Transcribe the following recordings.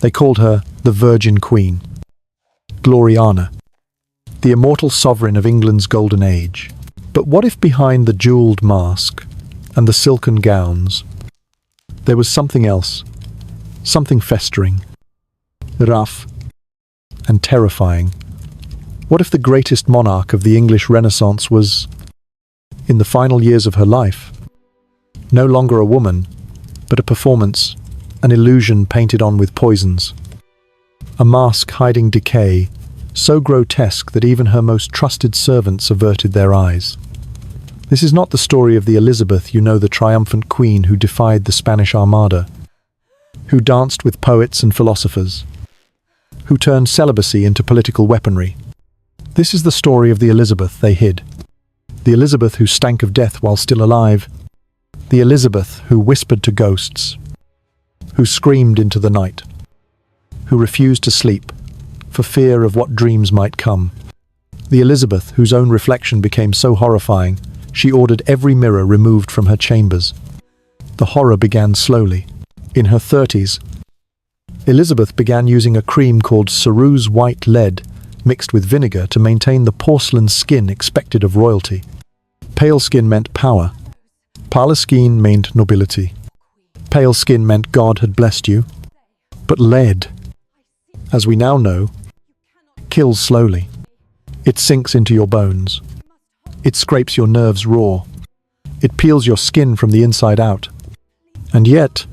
They called her the Virgin Queen, Gloriana, the immortal sovereign of England's golden age. But what if behind the jeweled mask and the silken gowns, there was something else, something festering, rough, and terrifying? What if the greatest monarch of the English Renaissance was, in the final years of her life, no longer a woman, but a performance, an illusion painted on with poisons, a mask hiding decay, so grotesque that even her most trusted servants averted their eyes? This is not the story of the Elizabeth you know, the triumphant queen who defied the Spanish Armada, who danced with poets and philosophers, who turned celibacy into political weaponry. This is the story of the Elizabeth they hid, the Elizabeth who stank of death while still alive, the Elizabeth who whispered to ghosts, who screamed into the night, who refused to sleep for fear of what dreams might come, the Elizabeth whose own reflection became so horrifying she ordered every mirror removed from her chambers. The horror began slowly. In her 30s, Elizabeth began using a cream called Ceruse white lead mixed with vinegar to maintain the porcelain skin expected of royalty. Pale skin meant power. Pale skin meant nobility. Pale skin meant God had blessed you. But lead, as we now know, kills slowly. It sinks into your bones. It scrapes your nerves raw. It peels your skin from the inside out. And yet,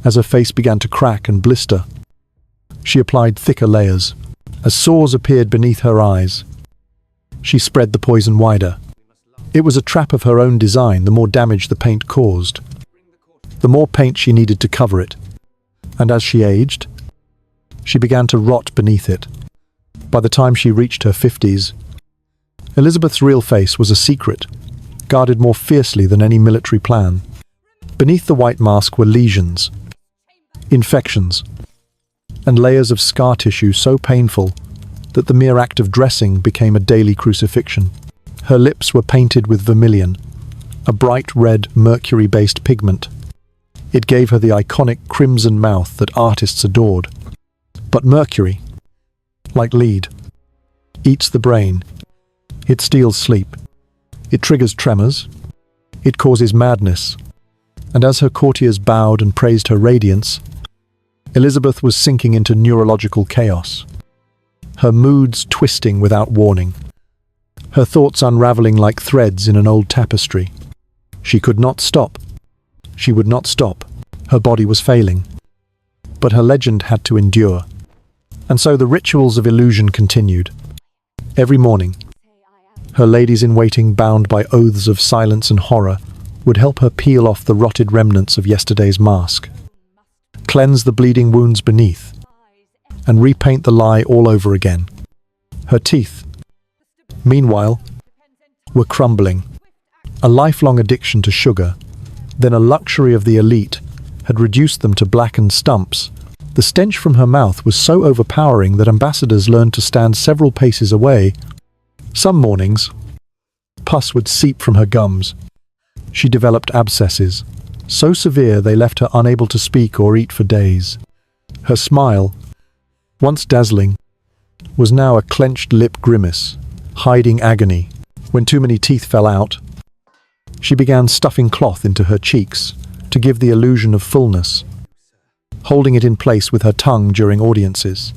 as her face began to crack and blister, she applied thicker layers. As sores appeared beneath her eyes, she spread the poison wider. It was a trap of her own design. The more damage the paint caused, the more paint she needed to cover it. And as she aged, she began to rot beneath it. By the time she reached her 50s, Elizabeth's real face was a secret, guarded more fiercely than any military plan. Beneath the white mask were lesions, infections, and layers of scar tissue so painful that the mere act of dressing became a daily crucifixion. Her lips were painted with vermilion, a bright red mercury-based pigment. It gave her the iconic crimson mouth that artists adored. But mercury, like lead, eats the brain. It steals sleep. It triggers tremors. It causes madness. And as her courtiers bowed and praised her radiance, Elizabeth was sinking into neurological chaos, her moods twisting without warning, her thoughts unraveling like threads in an old tapestry. She could not stop. She would not stop. Her body was failing. But her legend had to endure. And so the rituals of illusion continued. Every morning, her ladies-in-waiting, bound by oaths of silence and horror, would help her peel off the rotted remnants of yesterday's mask, cleanse the bleeding wounds beneath, and repaint the lie all over again. Her teeth, meanwhile, were crumbling. A lifelong addiction to sugar, then a luxury of the elite, had reduced them to blackened stumps. The stench from her mouth was so overpowering that ambassadors learned to stand several paces away. Some mornings, pus would seep from her gums. She developed abscesses, so severe they left her unable to speak or eat for days. Her smile, once dazzling, was now a clenched lip grimace, hiding agony. When too many teeth fell out, she began stuffing cloth into her cheeks to give the illusion of fullness, holding it in place with her tongue during audiences,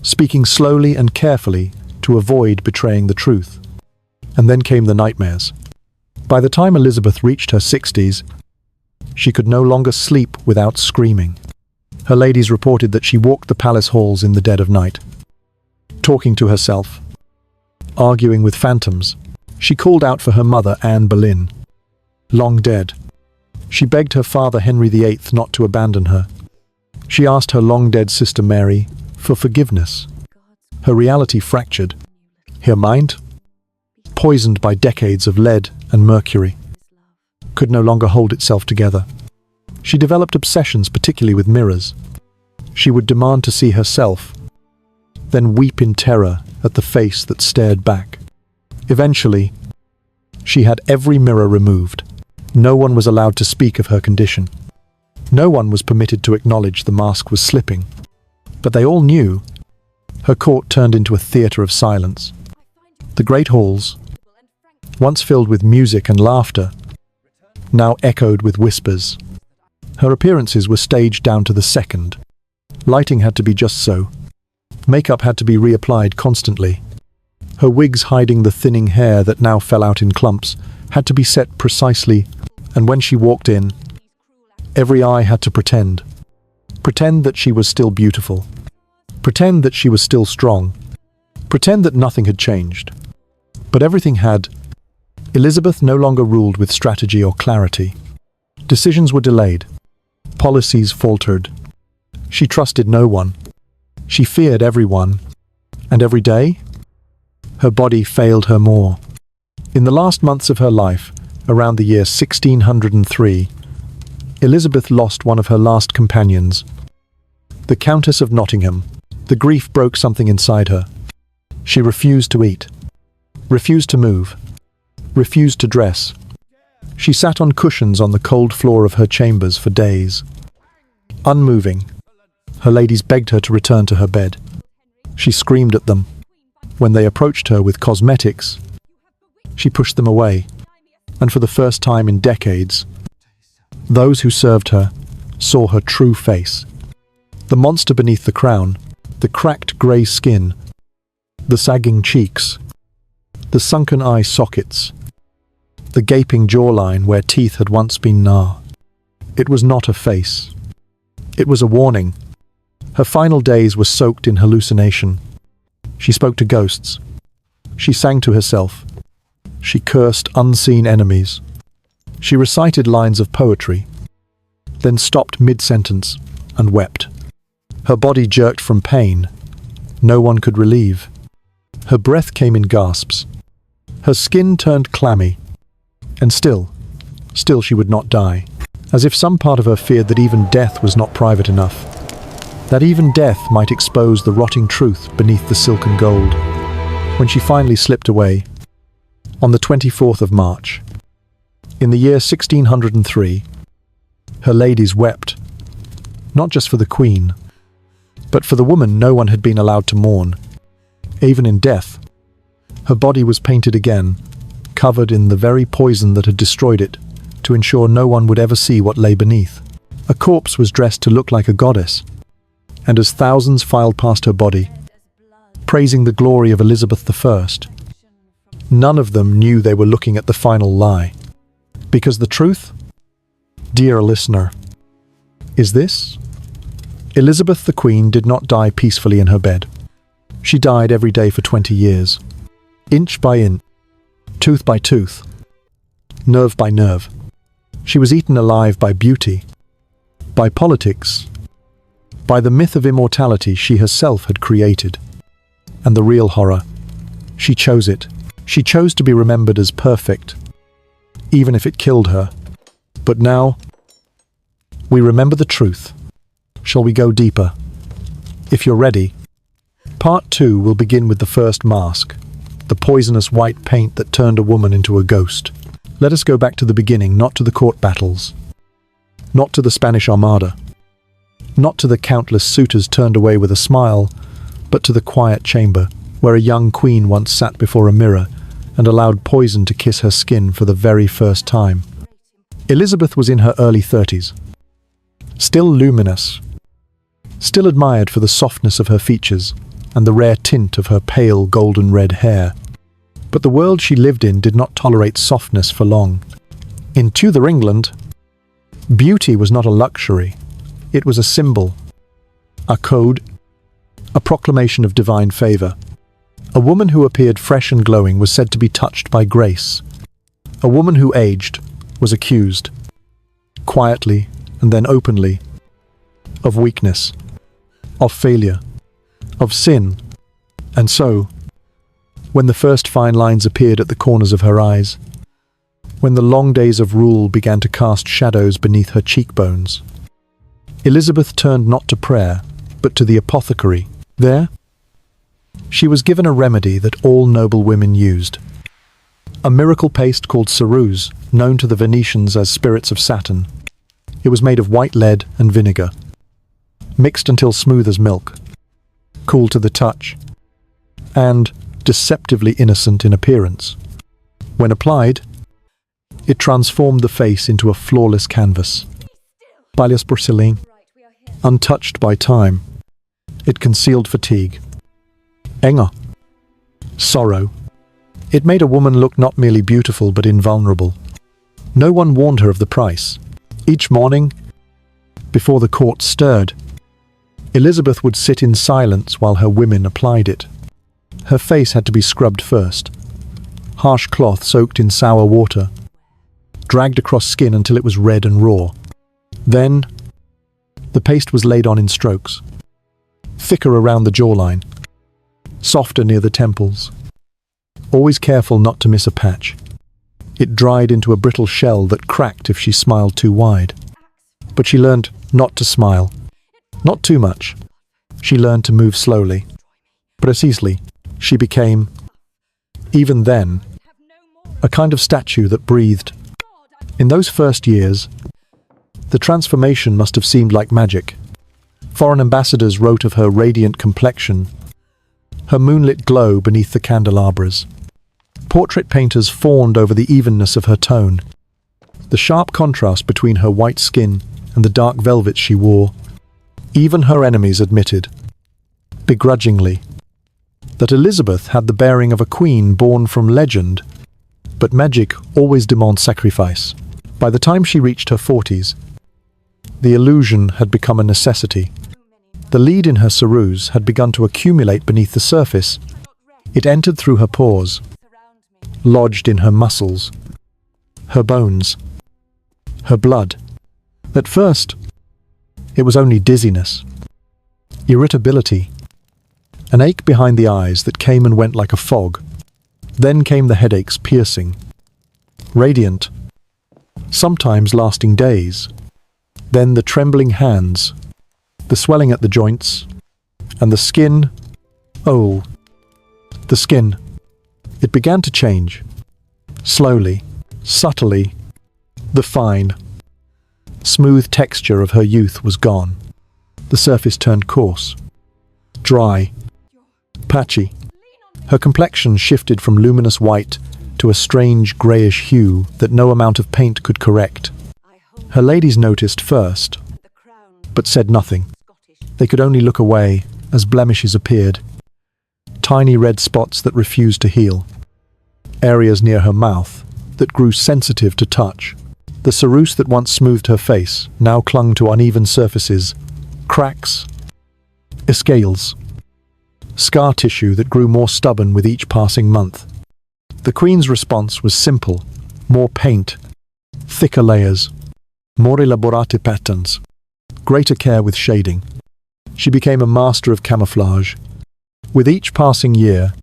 speaking slowly and carefully to avoid betraying the truth. And then came the nightmares. By the time Elizabeth reached her 60s, she could no longer sleep without screaming. Her ladies reported that she walked the palace halls in the dead of night, talking to herself, arguing with phantoms. She called out for her mother, Anne Boleyn, long dead. She begged her father, Henry VIII, not to abandon her. She asked her long-dead sister Mary for forgiveness. Her reality fractured. Her mind, poisoned by decades of lead and mercury, could no longer hold itself together. She developed obsessions, particularly with mirrors. She would demand to see herself, then weep in terror at the face that stared back. Eventually, she had every mirror removed. No one was allowed to speak of her condition. No one was permitted to acknowledge the mask was slipping. But they all knew. Her court turned into a theatre of silence. The great halls, once filled with music and laughter, now echoed with whispers. Her appearances were staged down to the second. Lighting had to be just so. Makeup had to be reapplied constantly. Her wigs hiding the thinning hair that now fell out in clumps had to be set precisely, and when she walked in, every eye had to pretend. Pretend that she was still beautiful. Pretend that she was still strong. Pretend that nothing had changed. But everything had. Elizabeth no longer ruled with strategy or clarity. Decisions were delayed. Policies faltered. She trusted no one. She feared everyone. And every day, her body failed her more. In the last months of her life, around the year 1603, Elizabeth lost one of her last companions, the Countess of Nottingham. The grief broke something inside her. She refused to eat, refused to move, refused to dress. She sat on cushions on the cold floor of her chambers for days. Unmoving, her ladies begged her to return to her bed. She screamed at them. When they approached her with cosmetics, she pushed them away. And for the first time in decades, those who served her saw her true face. The monster beneath the crown, the cracked grey skin, the sagging cheeks, the sunken eye sockets, the gaping jawline where teeth had once been gnaw. It was not a face. It was a warning. Her final days were soaked in hallucination. She spoke to ghosts. She sang to herself. She cursed unseen enemies. She recited lines of poetry, then stopped mid-sentence and wept. Her body jerked from pain. No one could relieve. Her breath came in gasps. Her skin turned clammy. And still she would not die, as if some part of her feared that even death was not private enough. That even death might expose the rotting truth beneath the silken gold. When she finally slipped away, on the 24th of March, in the year 1603, her ladies wept, not just for the Queen, but for the woman no one had been allowed to mourn. Even in death, her body was painted again, covered in the very poison that had destroyed it, to ensure no one would ever see what lay beneath. A corpse was dressed to look like a goddess, and as thousands filed past her body, praising the glory of Elizabeth I, none of them knew they were looking at the final lie. Because the truth, dear listener, is this: Elizabeth the Queen did not die peacefully in her bed. She died every day for 20 years, inch by inch, tooth by tooth, nerve by nerve. She was eaten alive by beauty, by politics, by the myth of immortality she herself had created. And the real horror, she chose it. She chose to be remembered as perfect, even if it killed her. But now, we remember the truth. Shall we go deeper? If you're ready, Part 2 will begin with the first mask, the poisonous white paint that turned a woman into a ghost. Let us go back to the beginning, not to the court battles, not to the Spanish Armada, not to the countless suitors turned away with a smile, but to the quiet chamber where a young queen once sat before a mirror and allowed poison to kiss her skin for the very first time. Elizabeth was in her early 30s, still luminous, still admired for the softness of her features and the rare tint of her pale golden red hair. But the world she lived in did not tolerate softness for long. In Tudor England, beauty was not a luxury. It was a symbol, a code, a proclamation of divine favor. A woman who appeared fresh and glowing was said to be touched by grace. A woman who aged was accused, quietly and then openly, of weakness, of failure, of sin. And so, when the first fine lines appeared at the corners of her eyes, when the long days of rule began to cast shadows beneath her cheekbones, Elizabeth turned not to prayer, but to the apothecary. There, she was given a remedy that all noble women used. A miracle paste called ceruse, known to the Venetians as spirits of Saturn. It was made of white lead and vinegar, mixed until smooth as milk, cool to the touch, and deceptively innocent in appearance. When applied, it transformed the face into a flawless canvas. Palhas porcelain, untouched by time, it concealed fatigue. Anger, sorrow. It made a woman look not merely beautiful but invulnerable. No one warned her of the price. Each morning, before the court stirred, Elizabeth would sit in silence while her women applied it. Her face had to be scrubbed first. Harsh cloth soaked in sour water, dragged across skin until it was red and raw. Then, the paste was laid on in strokes, thicker around the jawline, softer near the temples. Always careful not to miss a patch. It dried into a brittle shell that cracked if she smiled too wide. But she learned not to smile. Not too much. She learned to move slowly. Precisely, she became, even then, a kind of statue that breathed. In those first years, the transformation must have seemed like magic. Foreign ambassadors wrote of her radiant complexion, her moonlit glow beneath the candelabras. Portrait painters fawned over the evenness of her tone, the sharp contrast between her white skin and the dark velvets she wore. Even her enemies admitted, begrudgingly, that Elizabeth had the bearing of a queen born from legend, but magic always demands sacrifice. By the time she reached her 40s, the illusion had become a necessity. The lead in her ceruse had begun to accumulate beneath the surface. It entered through her pores, lodged in her muscles, her bones, her blood. At first, it was only dizziness, irritability, an ache behind the eyes that came and went like a fog. Then came the headaches, piercing, radiant, sometimes lasting days. Then the trembling hands, the swelling at the joints, and the skin. Oh, the skin. It began to change. Slowly, subtly, the fine, smooth texture of her youth was gone. The surface turned coarse, dry, patchy. Her complexion shifted from luminous white to a strange greyish hue that no amount of paint could correct. Her ladies noticed first, but said nothing. They could only look away as blemishes appeared, tiny red spots that refused to heal, areas near her mouth that grew sensitive to touch. The ceruse that once smoothed her face now clung to uneven surfaces, cracks, escales, scar tissue that grew more stubborn with each passing month. The Queen's response was simple: more paint, thicker layers, more elaborate patterns, greater care with shading. She became a master of camouflage. With each passing year,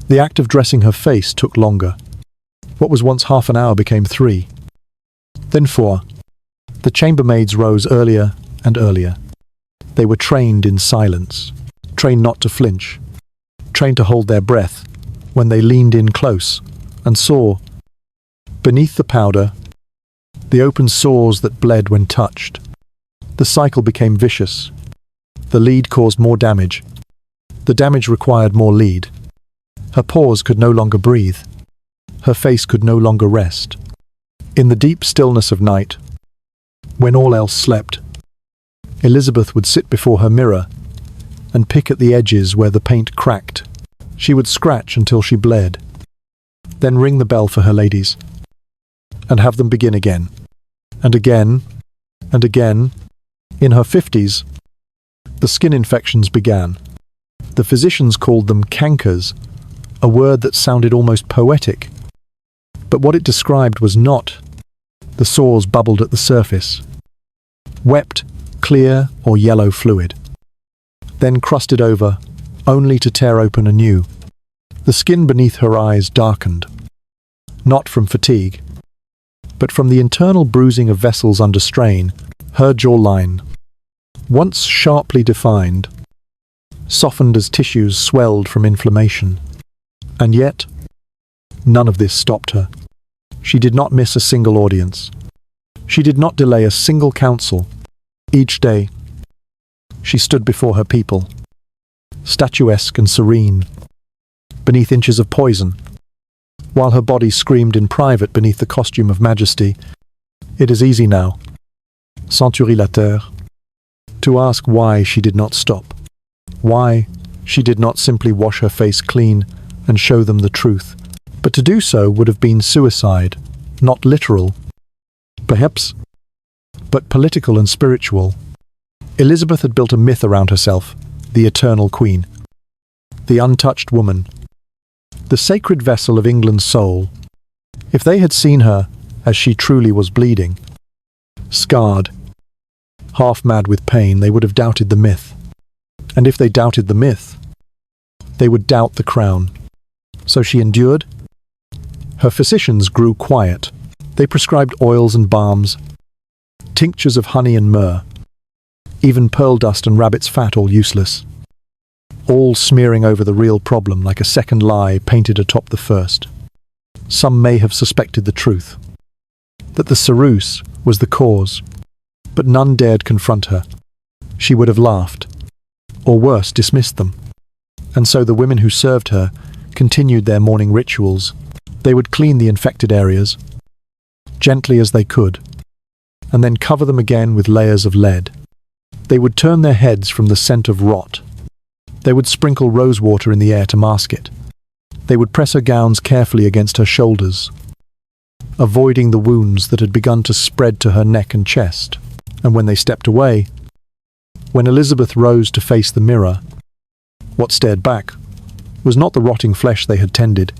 the act of dressing her face took longer. What was once half an hour became 3, then 4. The chambermaids rose earlier and earlier. They were trained in silence, trained not to flinch, trained to hold their breath when they leaned in close and saw, beneath the powder, the open sores that bled when touched. The cycle became vicious. The lead caused more damage. The damage required more lead. Her pores could no longer breathe. Her face could no longer rest. In the deep stillness of night, when all else slept, Elizabeth would sit before her mirror and pick at the edges where the paint cracked. She would scratch until she bled, then ring the bell for her ladies, and have them begin again, and again, and again. In her 50s, the skin infections began. The physicians called them cankers, a word that sounded almost poetic. But what it described was not. The sores bubbled at the surface, wept clear or yellow fluid, then crusted over, only to tear open anew. The skin beneath her eyes darkened, not from fatigue, but from the internal bruising of vessels under strain. Her jawline, once sharply defined, softened as tissues swelled from inflammation. And yet, none of this stopped her. She did not miss a single audience. She did not delay a single council. Each day, she stood before her people, statuesque and serene, beneath inches of poison, while her body screamed in private beneath the costume of majesty. It is easy now, centuries later, to ask why she did not stop, why she did not simply wash her face clean and show them the truth. But to do so would have been suicide, not literal, perhaps, but political and spiritual. Elizabeth had built a myth around herself, the eternal queen, the untouched woman, the sacred vessel of England's soul. If they had seen her as she truly was bleeding, scarred, half mad with pain, they would have doubted the myth. And if they doubted the myth, they would doubt the crown. So she endured. Her physicians grew quiet. They prescribed oils and balms, tinctures of honey and myrrh, even pearl dust and rabbit's fat, all useless, all smearing over the real problem like a second lie painted atop the first. Some may have suspected the truth, that the ceruse was the cause, but none dared confront her. She would have laughed, or worse, dismissed them. And so the women who served her continued their morning rituals. They would clean the infected areas, gently as they could, and then cover them again with layers of lead. They would turn their heads from the scent of rot. They would sprinkle rose water in the air to mask it. They would press her gowns carefully against her shoulders, avoiding the wounds that had begun to spread to her neck and chest. And when they stepped away, when Elizabeth rose to face the mirror, what stared back was not the rotting flesh they had tended,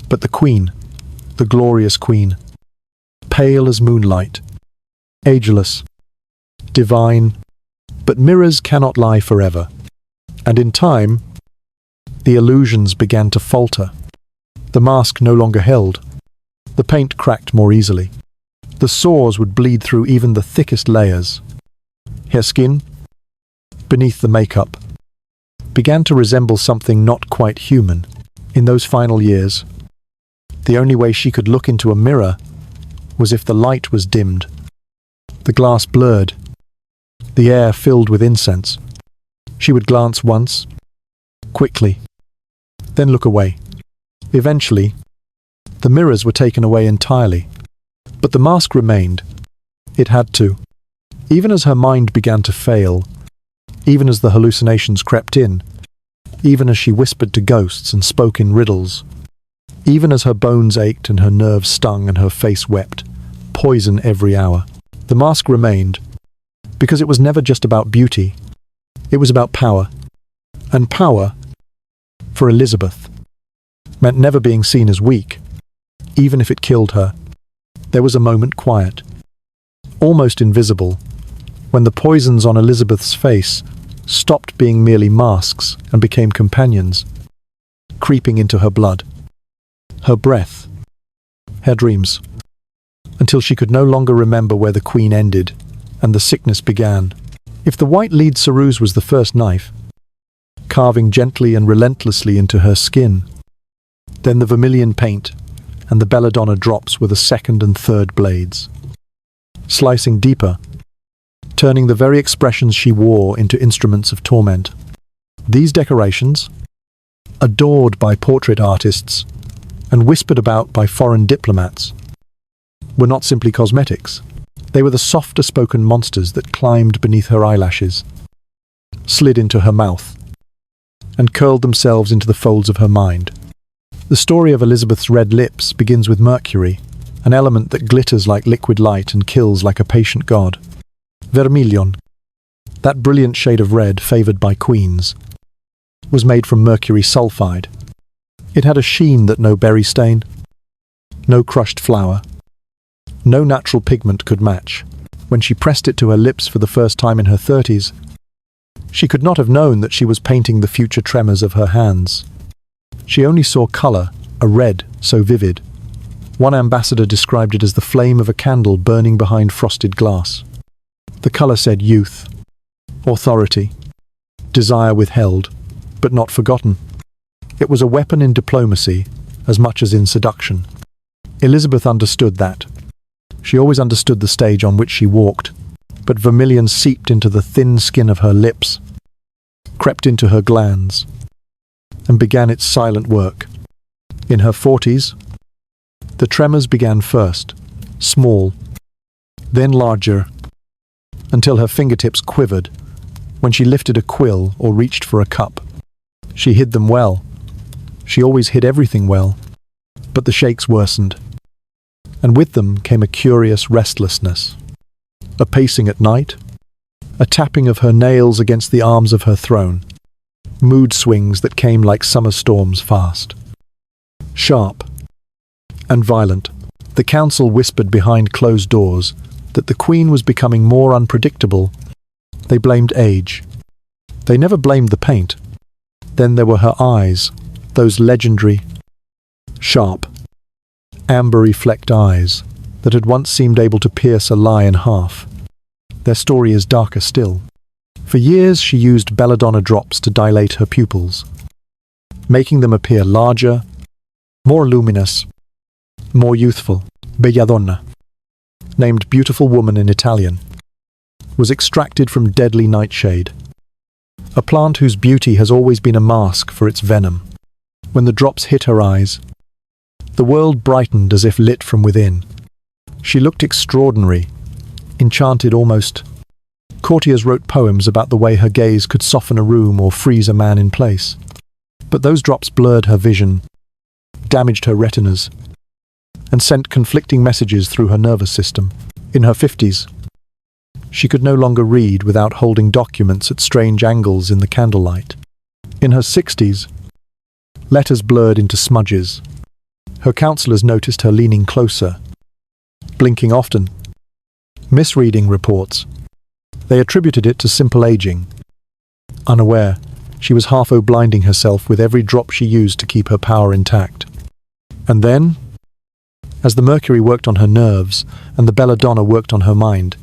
but the queen, the glorious queen, pale as moonlight, ageless, divine. But mirrors cannot lie forever, and in time, the illusions began to falter. The mask no longer held. The paint cracked more easily. The sores would bleed through even the thickest layers. Her skin, beneath the makeup, began to resemble something not quite human. In those final years, the only way she could look into a mirror was if the light was dimmed, the glass blurred, the air filled with incense. She would glance once, quickly, then look away. Eventually, the mirrors were taken away entirely, but the mask remained. It had to. Even as her mind began to fail, even as the hallucinations crept in, even as she whispered to ghosts and spoke in riddles, even as her bones ached and her nerves stung and her face wept, poison every hour, the mask remained, because it was never just about beauty. It was about power. And power, for Elizabeth, meant never being seen as weak, even if it killed her. There was a moment quiet, almost invisible, when the poisons on Elizabeth's face stopped being merely masks and became companions, creeping into her blood, her breath, her dreams, until she could no longer remember where the queen ended and the sickness began. If the white lead ceruse was the first knife, carving gently and relentlessly into her skin, then the vermilion paint and the belladonna drops were the second and third blades, slicing deeper, turning the very expressions she wore into instruments of torment. These decorations, adored by portrait artists and whispered about by foreign diplomats, were not simply cosmetics. They were the softer spoken monsters that climbed beneath her eyelashes, slid into her mouth, and curled themselves into the folds of her mind. The story of Elizabeth's red lips begins with Mercury, an element that glitters like liquid light and kills like a patient god. Vermilion, that brilliant shade of red favoured by queens, was made from mercury sulfide. It had a sheen that no berry stain, no crushed flower, no natural pigment could match. When she pressed it to her lips for the first time in her 30s, she could not have known that she was painting the future tremors of her hands. She only saw colour, a red so vivid. One ambassador described it as the flame of a candle burning behind frosted glass. The colour said youth, authority, desire withheld, but not forgotten. It was a weapon in diplomacy as much as in seduction. Elizabeth understood that. She always understood the stage on which she walked, but vermilion seeped into the thin skin of her lips, crept into her glands, and began its silent work. In her 40s, the tremors began first, small, then larger, until her fingertips quivered when she lifted a quill or reached for a cup. She hid them well. She always hid everything well. But the shakes worsened, and with them came a curious restlessness, a pacing at night, a tapping of her nails against the arms of her throne, mood swings that came like summer storms fast. Sharp and violent, the council whispered behind closed doors that the Queen was becoming more unpredictable. They blamed age. They never blamed the paint. Then there were her eyes, those legendary, sharp, ambery flecked eyes that had once seemed able to pierce a lie in half. Their story is darker still. For years she used belladonna drops to dilate her pupils, making them appear larger, more luminous, more youthful. Belladonna, named Beautiful Woman in Italian, was extracted from deadly nightshade, a plant whose beauty has always been a mask for its venom. When the drops hit her eyes, the world brightened as if lit from within. She looked extraordinary, enchanted almost. Courtiers wrote poems about the way her gaze could soften a room or freeze a man in place. But those drops blurred her vision, damaged her retinas, and sent conflicting messages through her nervous system. In her 50s, she could no longer read without holding documents at strange angles in the candlelight. In her 60s, letters blurred into smudges. Her counselors noticed her leaning closer, blinking often, misreading reports. They attributed it to simple aging. Unaware, she was half-blinding herself with every drop she used to keep her power intact. And then, as the mercury worked on her nerves and the belladonna worked on her mind,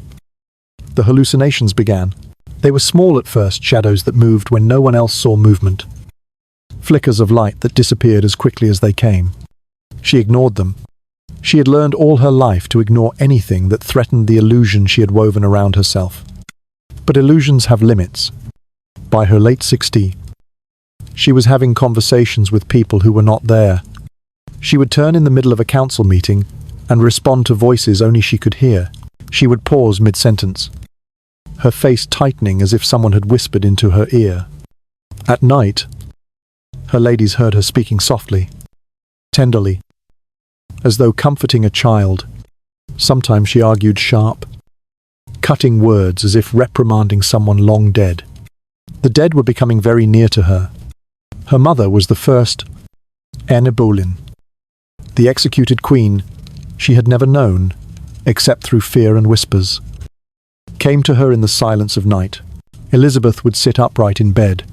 the hallucinations began. They were small at first, shadows that moved when no one else saw movement, flickers of light that disappeared as quickly as they came. She ignored them. She had learned all her life to ignore anything that threatened the illusion she had woven around herself. But illusions have limits. By her late 60s, she was having conversations with people who were not there. She would turn in the middle of a council meeting and respond to voices only she could hear. She would pause mid-sentence, her face tightening as if someone had whispered into her ear. At night, her ladies heard her speaking softly, tenderly, as though comforting a child. Sometimes she argued sharp, cutting words as if reprimanding someone long dead. The dead were becoming very near to her. Her mother was the first Boleyn, the executed queen she had never known, except through fear and whispers, came to her in the silence of night. Elizabeth would sit upright in bed,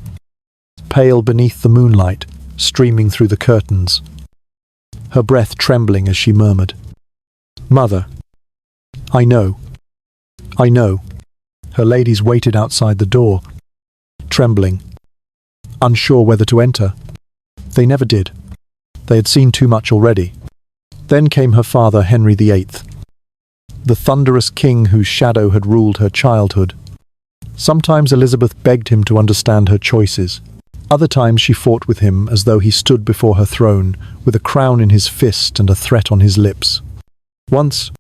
pale beneath the moonlight streaming through the curtains, her breath trembling as she murmured, "Mother, I know, I know." Her ladies waited outside the door, trembling, unsure whether to enter. They never did. They had seen too much already. Then came her father, Henry VIII, the thunderous king whose shadow had ruled her childhood. Sometimes Elizabeth begged him to understand her choices. Other times she fought with him as though he stood before her throne, with a crown in his fist and a threat on his lips. Once,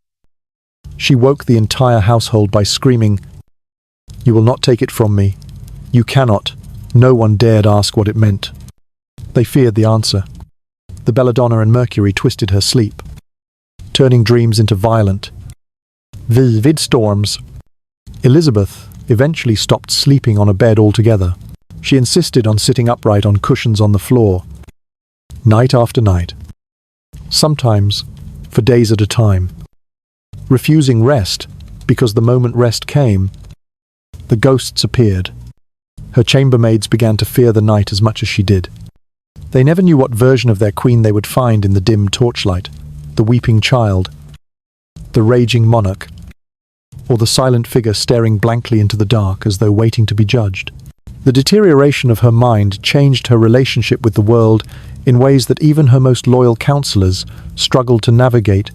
she woke the entire household by screaming, "You will not take it from me. You cannot." No one dared ask what it meant. They feared the answer. The belladonna and mercury twisted her sleep, turning dreams into violent, vivid storms. Elizabeth eventually stopped sleeping on a bed altogether. She insisted on sitting upright on cushions on the floor, night after night, sometimes for days at a time, refusing rest because the moment rest came, the ghosts appeared. Her chambermaids began to fear the night as much as she did. They never knew what version of their queen they would find in the dim torchlight, the weeping child, the raging monarch, or the silent figure staring blankly into the dark as though waiting to be judged. The deterioration of her mind changed her relationship with the world in ways that even her most loyal counselors struggled to navigate.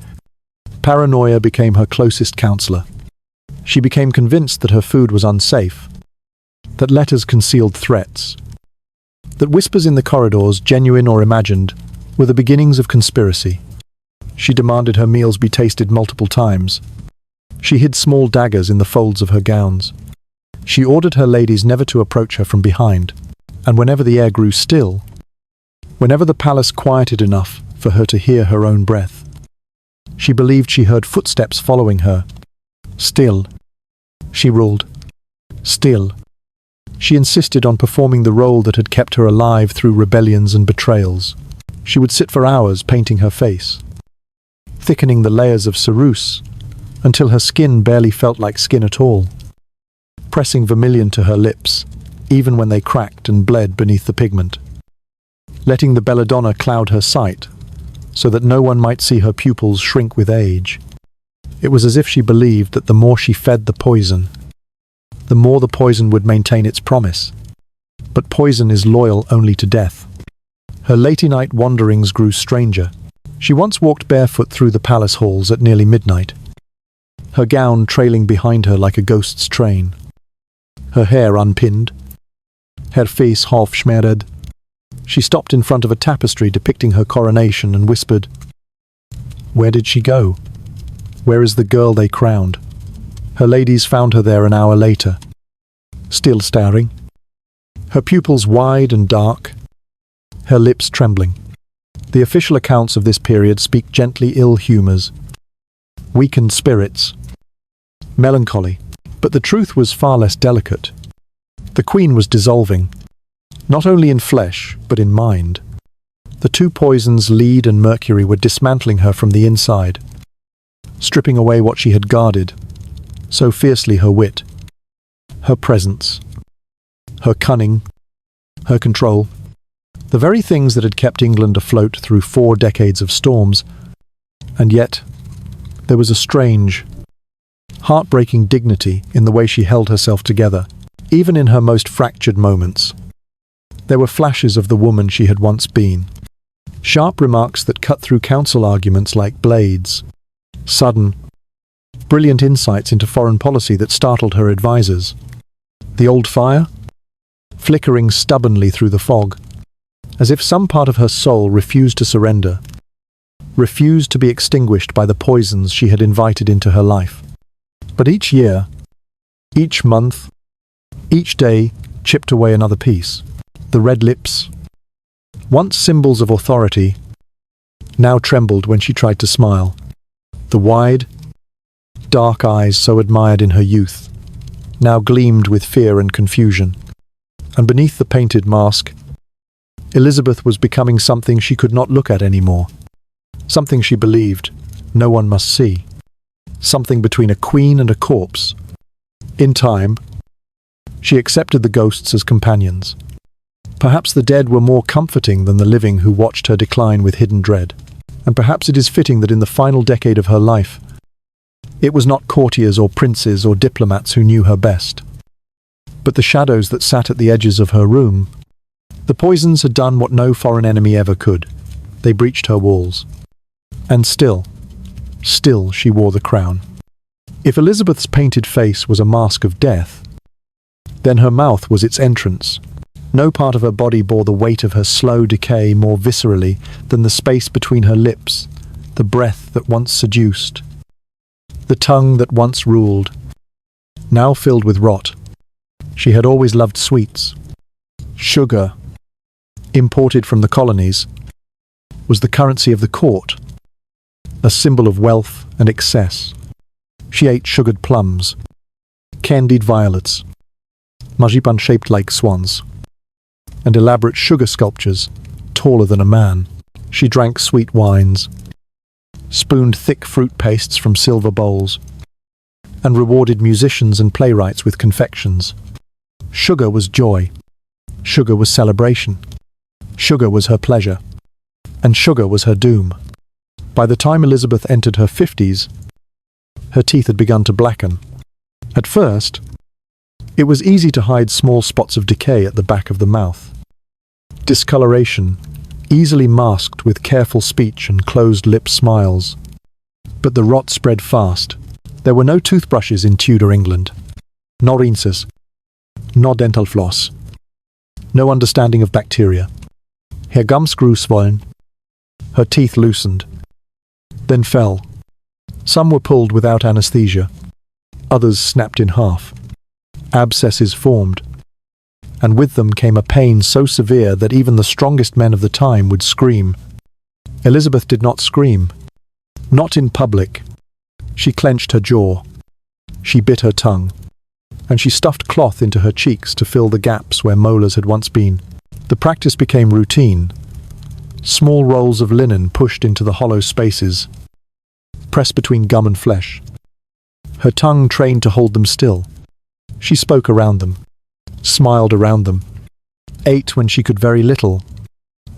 Paranoia became her closest counselor. She became convinced that her food was unsafe, that letters concealed threats, that whispers in the corridors, genuine or imagined, were the beginnings of conspiracy. She demanded her meals be tasted multiple times. She hid small daggers in the folds of her gowns. She ordered her ladies never to approach her from behind, and whenever the air grew still, whenever the palace quieted enough for her to hear her own breath, she believed she heard footsteps following her. Still, she ruled. Still, she insisted on performing the role that had kept her alive through rebellions and betrayals. She would sit for hours painting her face, thickening the layers of ceruse until her skin barely felt like skin at all, pressing vermilion to her lips, even when they cracked and bled beneath the pigment, letting the belladonna cloud her sight so that no one might see her pupils shrink with age. It was as if she believed that the more she fed the poison, the more the poison would maintain its promise. But poison is loyal only to death. Her late-night wanderings grew stranger. She once walked barefoot through the palace halls at nearly midnight, her gown trailing behind her like a ghost's train, her hair unpinned, her face half schmered. She stopped in front of a tapestry depicting her coronation and whispered, "Where did she go? Where is the girl they crowned?" Her ladies found her there an hour later, still staring, her pupils wide and dark, her lips trembling. The official accounts of this period speak gently ill humours, weakened spirits, melancholy. But the truth was far less delicate. The queen was dissolving, not only in flesh, but in mind. The two poisons, lead and mercury, were dismantling her from the inside, stripping away what she had guarded so fiercely: her wit, her presence, her cunning, her control. The very things that had kept England afloat through 4 decades of storms. And yet, there was a strange, heartbreaking dignity in the way she held herself together, even in her most fractured moments. There were flashes of the woman she had once been. Sharp remarks that cut through council arguments like blades. Sudden, brilliant insights into foreign policy that startled her advisors. The old fire, flickering stubbornly through the fog, as if some part of her soul refused to surrender, refused to be extinguished by the poisons she had invited into her life. But each year, each month, each day chipped away another piece. The red lips, once symbols of authority, now trembled when she tried to smile. The wide, dark eyes so admired in her youth now gleamed with fear and confusion. And beneath the painted mask, Elizabeth was becoming something she could not look at anymore. Something she believed no one must see. Something between a queen and a corpse. In time, she accepted the ghosts as companions. Perhaps the dead were more comforting than the living who watched her decline with hidden dread. And perhaps it is fitting that in the final decade of her life, it was not courtiers or princes or diplomats who knew her best, but the shadows that sat at the edges of her room. The poisons had done what no foreign enemy ever could. They breached her walls. And still she wore the crown. If Elizabeth's painted face was a mask of death, then her mouth was its entrance. No part of her body bore the weight of her slow decay more viscerally than the space between her lips, the breath that once seduced, the tongue that once ruled, now filled with rot. She had always loved sweets. Sugar, imported from the colonies, was the currency of the court, a symbol of wealth and excess. She ate sugared plums, candied violets, marzipan shaped like swans, and elaborate sugar sculptures taller than a man. She drank sweet wines, spooned thick fruit pastes from silver bowls, and rewarded musicians and playwrights with confections. Sugar was joy. Sugar was celebration. Sugar was her pleasure. And sugar was her doom. By the time Elizabeth entered her 50s, her teeth had begun to blacken. At first, it was easy to hide small spots of decay at the back of the mouth. Discoloration, easily masked with careful speech and closed-lip smiles. But the rot spread fast. There were no toothbrushes in Tudor England. No rinses. No dental floss. No understanding of bacteria. Her gums grew swollen. Her teeth loosened. Then fell. Some were pulled without anesthesia. Others snapped in half. Abscesses formed. And with them came a pain so severe that even the strongest men of the time would scream. Elizabeth did not scream. Not in public. She clenched her jaw. She bit her tongue. And she stuffed cloth into her cheeks to fill the gaps where molars had once been. The practice became routine. Small rolls of linen pushed into the hollow spaces, pressed between gum and flesh. Her tongue trained to hold them still. She spoke around them, smiled around them, ate when she could very little.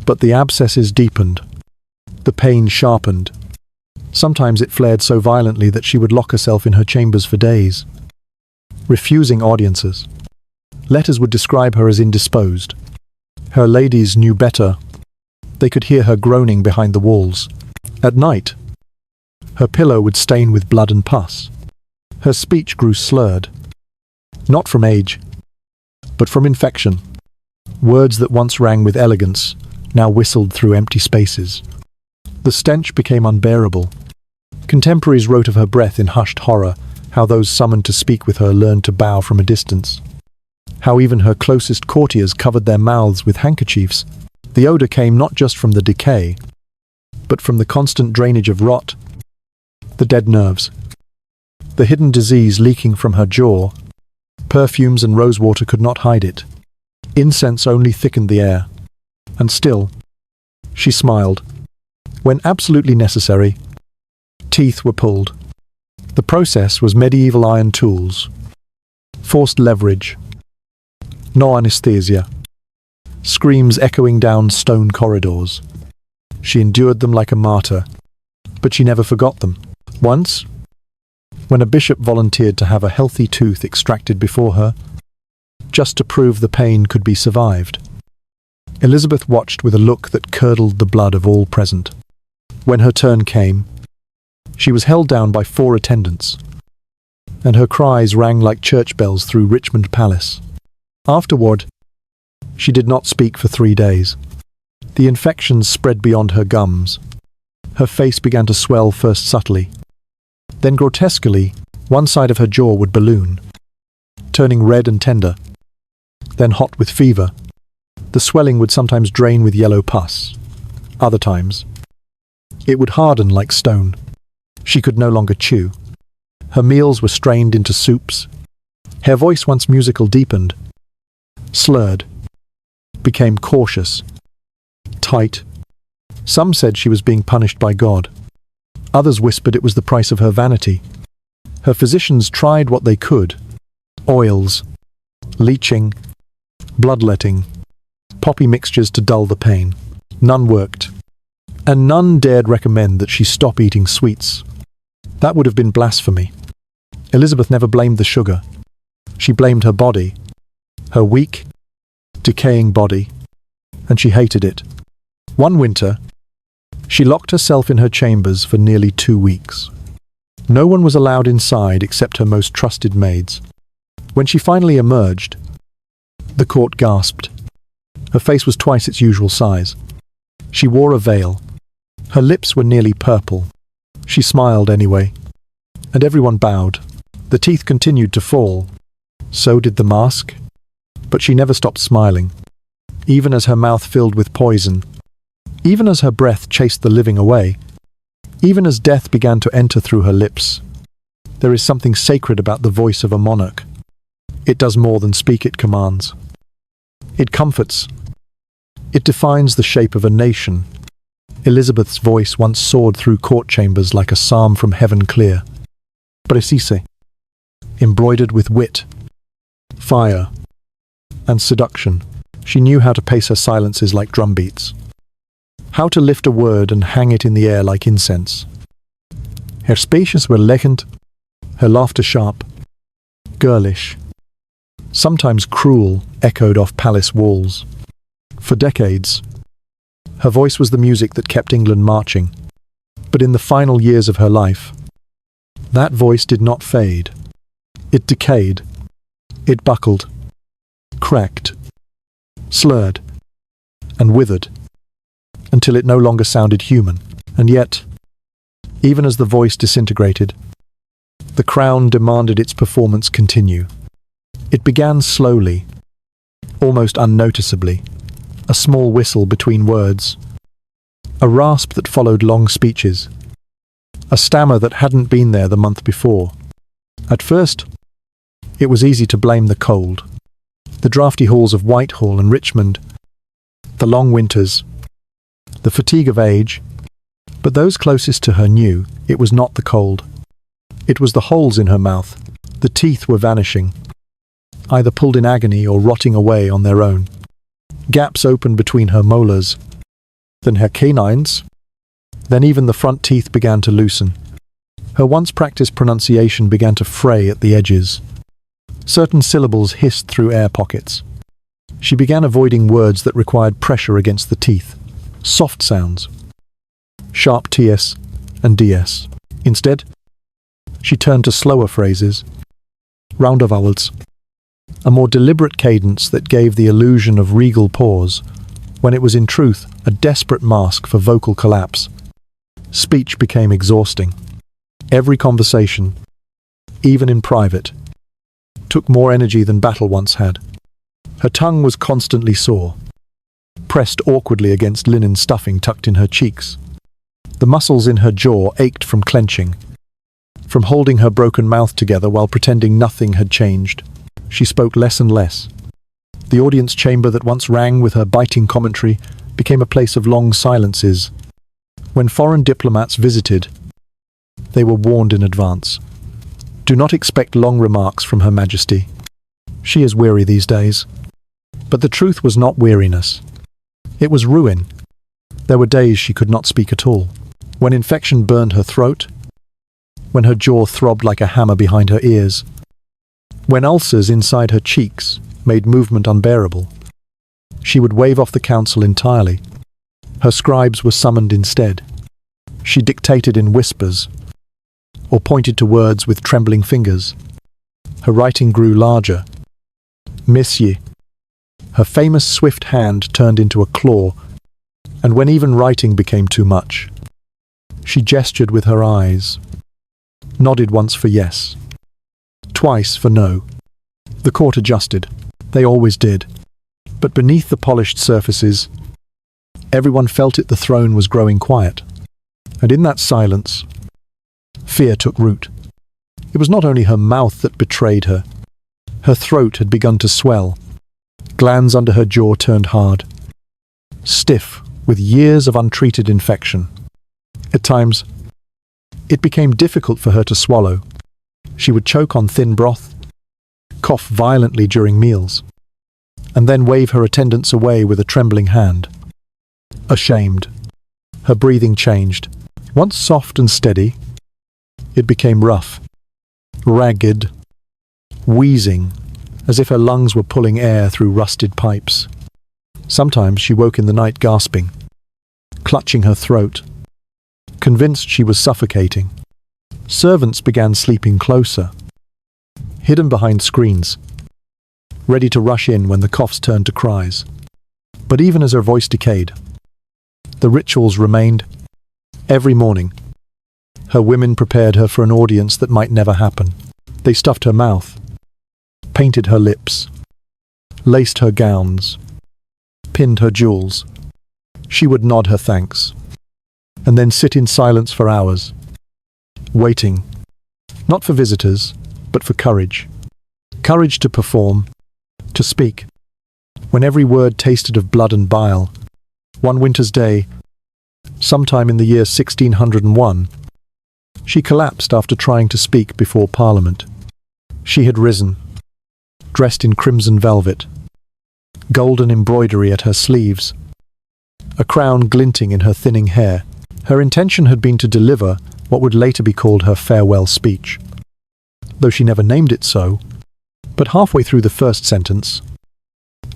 But the abscesses deepened. The pain sharpened. Sometimes it flared so violently that she would lock herself in her chambers for days, refusing audiences. Letters would describe her as indisposed. Her ladies knew better. They could hear her groaning behind the walls. At night, her pillow would stain with blood and pus. Her speech grew slurred, not from age, but from infection. Words that once rang with elegance now whistled through empty spaces. The stench became unbearable. Contemporaries wrote of her breath in hushed horror, how those summoned to speak with her learned to bow from a distance, how even her closest courtiers covered their mouths with handkerchiefs. The odour came not just from the decay, but from the constant drainage of rot, the dead nerves, the hidden disease leaking from her jaw. Perfumes and rosewater could not hide it. Incense only thickened the air. And still, she smiled. When absolutely necessary, teeth were pulled. The process was medieval iron tools, forced leverage, no anesthesia, screams echoing down stone corridors. She endured them like a martyr, but she never forgot them. Once, when a bishop volunteered to have a healthy tooth extracted before her, just to prove the pain could be survived, Elizabeth watched with a look that curdled the blood of all present. When her turn came, she was held down by 4 attendants, and her cries rang like church bells through Richmond Palace. Afterward, she did not speak for 3 days. The infections spread beyond her gums. Her face began to swell first subtly. Then grotesquely, one side of her jaw would balloon, turning red and tender, then hot with fever. The swelling would sometimes drain with yellow pus. Other times, it would harden like stone. She could no longer chew. Her meals were strained into soups. Her voice, once musical, deepened, slurred, became cautious, tight. Some said she was being punished by God. Others whispered it was the price of her vanity. Her physicians tried what they could: oils, leeching, bloodletting, poppy mixtures to dull the pain. None worked, and none dared recommend that she stop eating sweets. That would have been blasphemy. Elizabeth never blamed the sugar. She blamed her body, her weak, decaying body, and she hated it. One winter, she locked herself in her chambers for nearly 2 weeks. No one was allowed inside except her most trusted maids. When she finally emerged, the court gasped. Her face was twice its usual size. She wore a veil. Her lips were nearly purple. She smiled anyway, and everyone bowed. The teeth continued to fall. So did the mask. But she never stopped smiling, even as her mouth filled with poison, even as her breath chased the living away, even as death began to enter through her lips. There is something sacred about the voice of a monarch. It does more than speak, it commands. It comforts. It defines the shape of a nation. Elizabeth's voice once soared through court chambers like a psalm from heaven clear. Precise, embroidered with wit, fire, and seduction. She knew how to pace her silences like drumbeats, how to lift a word and hang it in the air like incense. Her speeches were legend, her laughter sharp, girlish, sometimes cruel, echoed off palace walls. For decades, her voice was the music that kept England marching. But in the final years of her life, that voice did not fade. It decayed. It buckled, cracked, slurred, and withered, until it no longer sounded human. And yet, even as the voice disintegrated, the crown demanded its performance continue. It began slowly, almost unnoticeably, a small whistle between words, a rasp that followed long speeches, a stammer that hadn't been there the month before. At first, it was easy to blame the cold, the drafty halls of Whitehall and Richmond, the long winters, the fatigue of age, but those closest to her knew it was not the cold. It was the holes in her mouth. The teeth were vanishing, either pulled in agony or rotting away on their own. Gaps opened between her molars, then her canines, then even the front teeth began to loosen. Her once practiced pronunciation began to fray at the edges. Certain syllables hissed through air pockets. She began avoiding words that required pressure against the teeth, soft sounds, sharp TS and DS. Instead, she turned to slower phrases, rounder vowels, a more deliberate cadence that gave the illusion of regal pause, when it was in truth a desperate mask for vocal collapse. Speech became exhausting. Every conversation, even in private, took more energy than battle once had. Her tongue was constantly sore, pressed awkwardly against linen stuffing tucked in her cheeks. The muscles in her jaw ached from clenching, from holding her broken mouth together while pretending nothing had changed. She spoke less and less. The audience chamber that once rang with her biting commentary became a place of long silences. When foreign diplomats visited, they were warned in advance. Do not expect long remarks from Her Majesty. She is weary these days. But the truth was not weariness. It was ruin. There were days she could not speak at all. When infection burned her throat, when her jaw throbbed like a hammer behind her ears, when ulcers inside her cheeks made movement unbearable, she would wave off the council entirely. Her scribes were summoned instead. She dictated in whispers, or pointed to words with trembling fingers. Her writing grew larger. Messieurs. Her famous swift hand turned into a claw, and when even writing became too much, she gestured with her eyes, nodded once for yes, twice for no. The court adjusted. They always did. But beneath the polished surfaces, everyone felt it. The throne was growing quiet. And in that silence, fear took root. It was not only her mouth that betrayed her. Her throat had begun to swell. Glands under her jaw turned hard, stiff with years of untreated infection. At times, it became difficult for her to swallow. She would choke on thin broth, cough violently during meals, and then wave her attendants away with a trembling hand. Ashamed, her breathing changed. Once soft and steady, it became rough, ragged, wheezing, as if her lungs were pulling air through rusted pipes. Sometimes she woke in the night gasping, clutching her throat, convinced she was suffocating. Servants began sleeping closer, hidden behind screens, ready to rush in when the coughs turned to cries. But even as her voice decayed, the rituals remained. Every morning, her women prepared her for an audience that might never happen. They stuffed her mouth, painted her lips, laced her gowns, pinned her jewels. She would nod her thanks, and then sit in silence for hours, waiting, not for visitors, but for courage. Courage to perform, to speak, when every word tasted of blood and bile. One winter's day, sometime in the year 1601, she collapsed after trying to speak before Parliament. She had risen, dressed in crimson velvet, golden embroidery at her sleeves, a crown glinting in her thinning hair. Her intention had been to deliver what would later be called her farewell speech, though she never named it so. But halfway through the first sentence,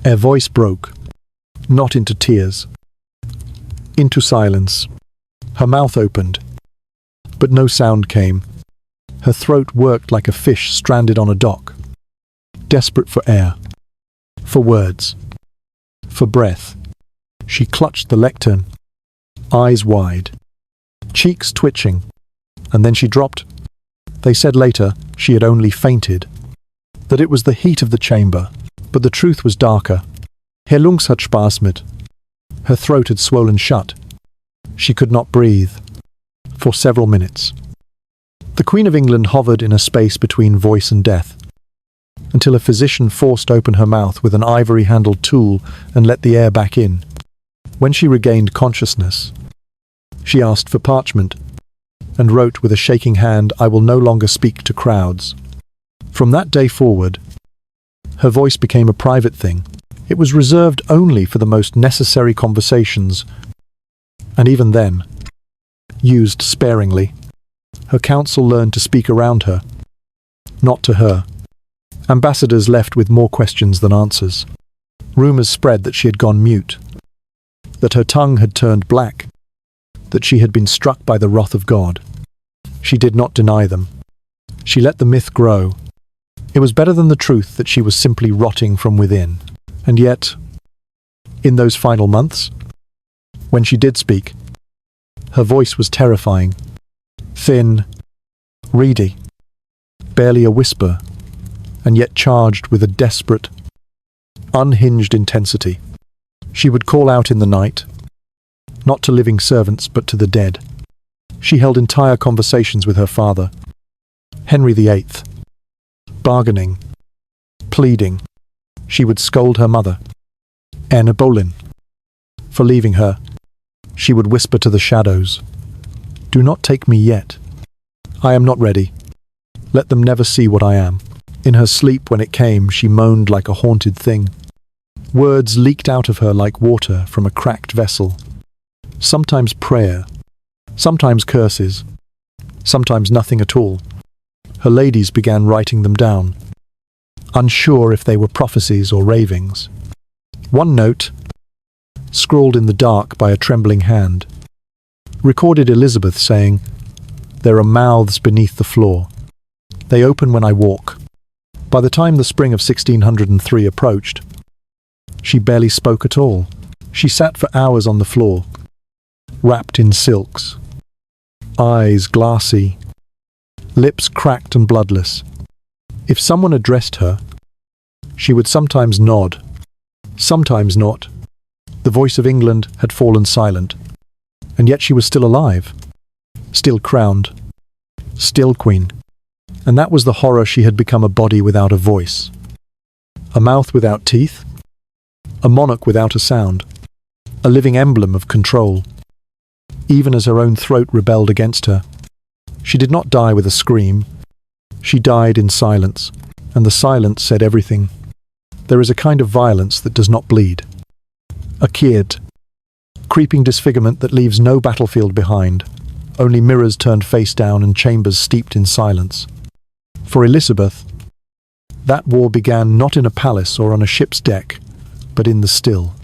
her voice broke, not into tears, into silence. Her mouth opened, But no sound came. Her throat worked like a fish stranded on a dock, desperate for air, for words, for breath. She clutched the lectern, eyes wide, cheeks twitching, and then she dropped. They said later she had only fainted, that it was the heat of the chamber, but the truth was darker. Herr Lungs hat Spaß mit. Her throat had swollen shut. She could not breathe. For several minutes. The Queen of England hovered in a space between voice and death, until a physician forced open her mouth with an ivory-handled tool and let the air back in. When she regained consciousness, she asked for parchment and wrote with a shaking hand, "I will no longer speak to crowds." From that day forward, her voice became a private thing. It was reserved only for the most necessary conversations, and even then, used sparingly. Her council learned to speak around her, not to her. Ambassadors left with more questions than answers. Rumours spread that she had gone mute, that her tongue had turned black, that she had been struck by the wrath of God. She did not deny them. She let the myth grow. It was better than the truth that she was simply rotting from within. And yet, in those final months, when she did speak, her voice was terrifying, thin, reedy, barely a whisper, and yet charged with a desperate, unhinged intensity. She would call out in the night, not to living servants but to the dead. She held entire conversations with her father, Henry VIII, bargaining, pleading. She would scold her mother, Anne Boleyn, for leaving her. She would whisper to the shadows, "Do not take me yet. I am not ready. Let them never see what I am." In her sleep, when it came, she moaned like a haunted thing. Words leaked out of her like water from a cracked vessel. Sometimes prayer, sometimes curses, sometimes nothing at all. Her ladies began writing them down, unsure if they were prophecies or ravings. One note, scrawled in the dark by a trembling hand, recorded Elizabeth saying, "There are mouths beneath the floor. They open when I walk." By the time the spring of 1603 approached, she barely spoke at all. She sat for hours on the floor, wrapped in silks, eyes glassy, lips cracked and bloodless. If someone addressed her, she would sometimes nod, sometimes not. The voice of England had fallen silent, and yet she was still alive, still crowned, still queen. And that was the horror. She had become a body without a voice, a mouth without teeth, a monarch without a sound, a living emblem of control. Even as her own throat rebelled against her, she did not die with a scream. She died in silence, and the silence said everything. There is a kind of violence that does not bleed, a kid, creeping disfigurement that leaves no battlefield behind, only mirrors turned face down and chambers steeped in silence. For Elizabeth, that war began not in a palace or on a ship's deck, but in the still,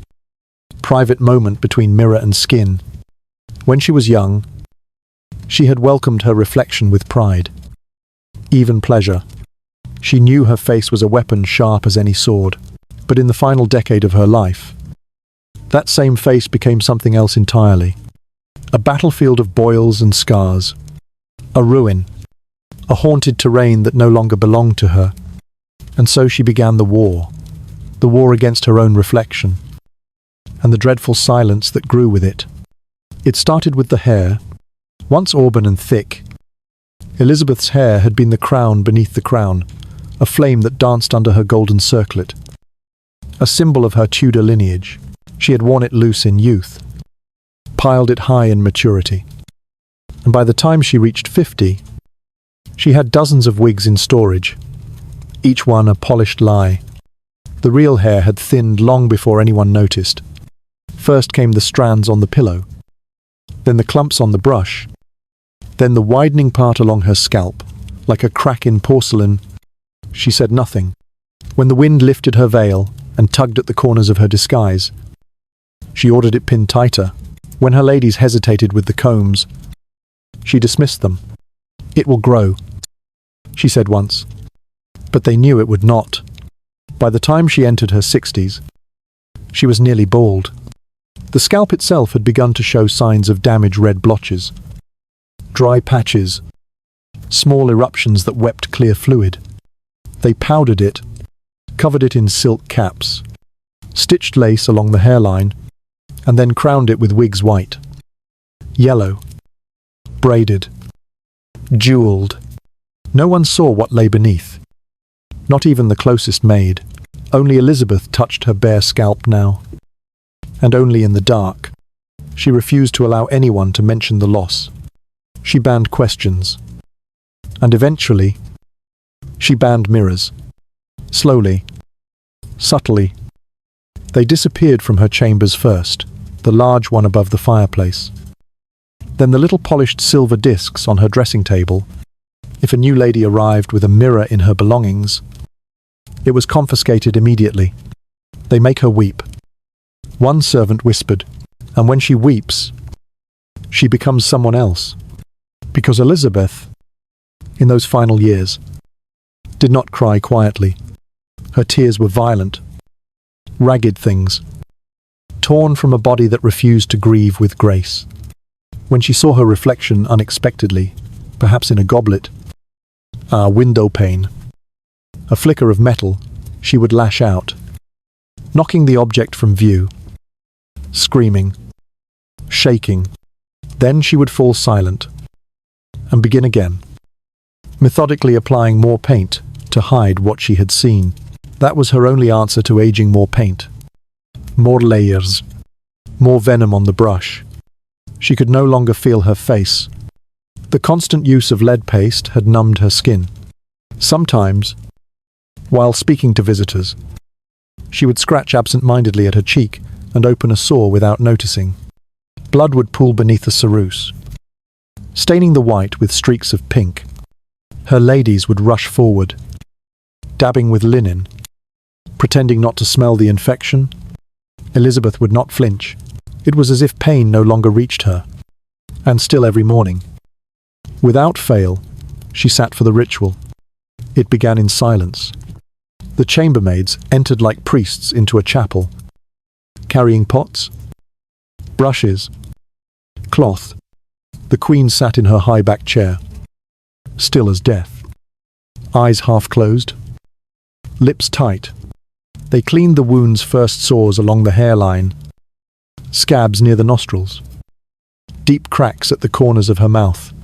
private moment between mirror and skin. When she was young, she had welcomed her reflection with pride, even pleasure. She knew her face was a weapon sharp as any sword. But in the final decade of her life, that same face became something else entirely. A battlefield of boils and scars, a ruin, a haunted terrain that no longer belonged to her. And so she began the war against her own reflection, and the dreadful silence that grew with it. It started with the hair, once auburn and thick. Elizabeth's hair had been the crown beneath the crown, a flame that danced under her golden circlet, a symbol of her Tudor lineage. She had worn it loose in youth, piled it high in maturity, and by the time she reached 50, she had dozens of wigs in storage, each one a polished lie. The real hair had thinned long before anyone noticed. First came the strands on the pillow, then the clumps on the brush, then the widening part along her scalp, like a crack in porcelain. She said nothing. When the wind lifted her veil and tugged at the corners of her disguise, she ordered it pinned tighter. When her ladies hesitated with the combs, She dismissed them. "It will grow," she said once. But they knew it would not. By the time she entered her 60s, she was nearly bald. The scalp itself had begun to show signs of damaged red blotches, dry patches, small eruptions that wept clear fluid. They powdered it, covered it in silk caps, stitched lace along the hairline, and then crowned it with wigs white, yellow, braided, jeweled. No one saw what lay beneath. Not even the closest maid. Only Elizabeth touched her bare scalp now. And only in the dark. She refused to allow anyone to mention the loss. She banned questions. And eventually, she banned mirrors. Slowly, subtly. They disappeared from her chambers first, the large one above the fireplace. Then the little polished silver discs on her dressing table. If a new lady arrived with a mirror in her belongings, it was confiscated immediately. They make her weep. One servant whispered, and when she weeps, she becomes someone else. Because Elizabeth, in those final years, did not cry quietly. Her tears were violent, ragged things, torn from a body that refused to grieve with grace. When she saw her reflection unexpectedly, perhaps in a goblet, a window pane, a flicker of metal, she would lash out, knocking the object from view, screaming, shaking. Then she would fall silent and begin again, methodically applying more paint to hide what she had seen. That was her only answer to aging: more paint, more layers, more venom on the brush. She could no longer feel her face. The constant use of lead paste had numbed her skin. Sometimes, while speaking to visitors, she would scratch absent-mindedly at her cheek and open a sore without noticing. Blood would pool beneath the ceruse, staining the white with streaks of pink. Her ladies would rush forward, dabbing with linen, pretending not to smell the infection. Elizabeth would not flinch. It was as if pain no longer reached her. And still every morning, without fail, she sat for the ritual. It began in silence. The chambermaids entered like priests into a chapel, carrying pots, brushes, cloth. The queen sat in her high-backed chair, still as death, eyes half-closed, lips tight. They cleaned the wound's first sores along the hairline, scabs near the nostrils, deep cracks at the corners of her mouth.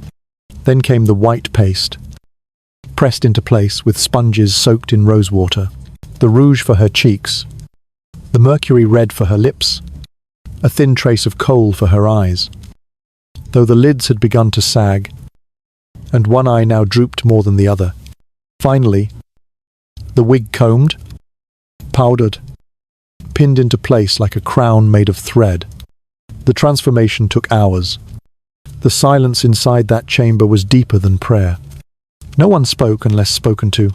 Then came the white paste, pressed into place with sponges soaked in rosewater, the rouge for her cheeks, the mercury red for her lips, a thin trace of kohl for her eyes. Though the lids had begun to sag, and one eye now drooped more than the other. Finally, the wig combed, powdered, pinned into place like a crown made of thread. The transformation took hours. The silence inside that chamber was deeper than prayer. No one spoke unless spoken to.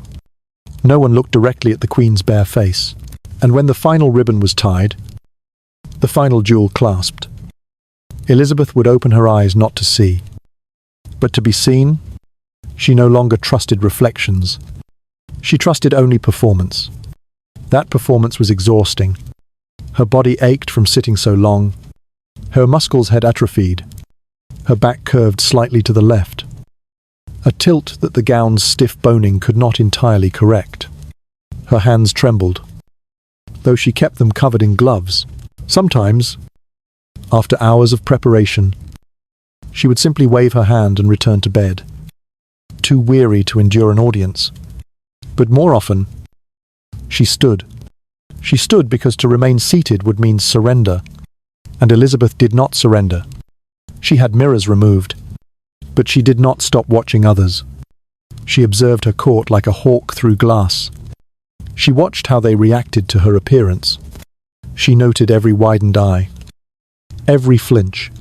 No one looked directly at the Queen's bare face. And when the final ribbon was tied, the final jewel clasped, Elizabeth would open her eyes not to see, but to be seen. She no longer trusted reflections. She trusted only performance. That performance was exhausting. Her body ached from sitting so long. Her muscles had atrophied. Her back curved slightly to the left, a tilt that the gown's stiff boning could not entirely correct. Her hands trembled, though she kept them covered in gloves. Sometimes, after hours of preparation, she would simply wave her hand and return to bed, too weary to endure an audience. But more often, she stood. She stood because to remain seated would mean surrender, and Elizabeth did not surrender. She had mirrors removed, but she did not stop watching others. She observed her court like a hawk through glass. She watched how they reacted to her appearance. She noted every widened eye, every flinch,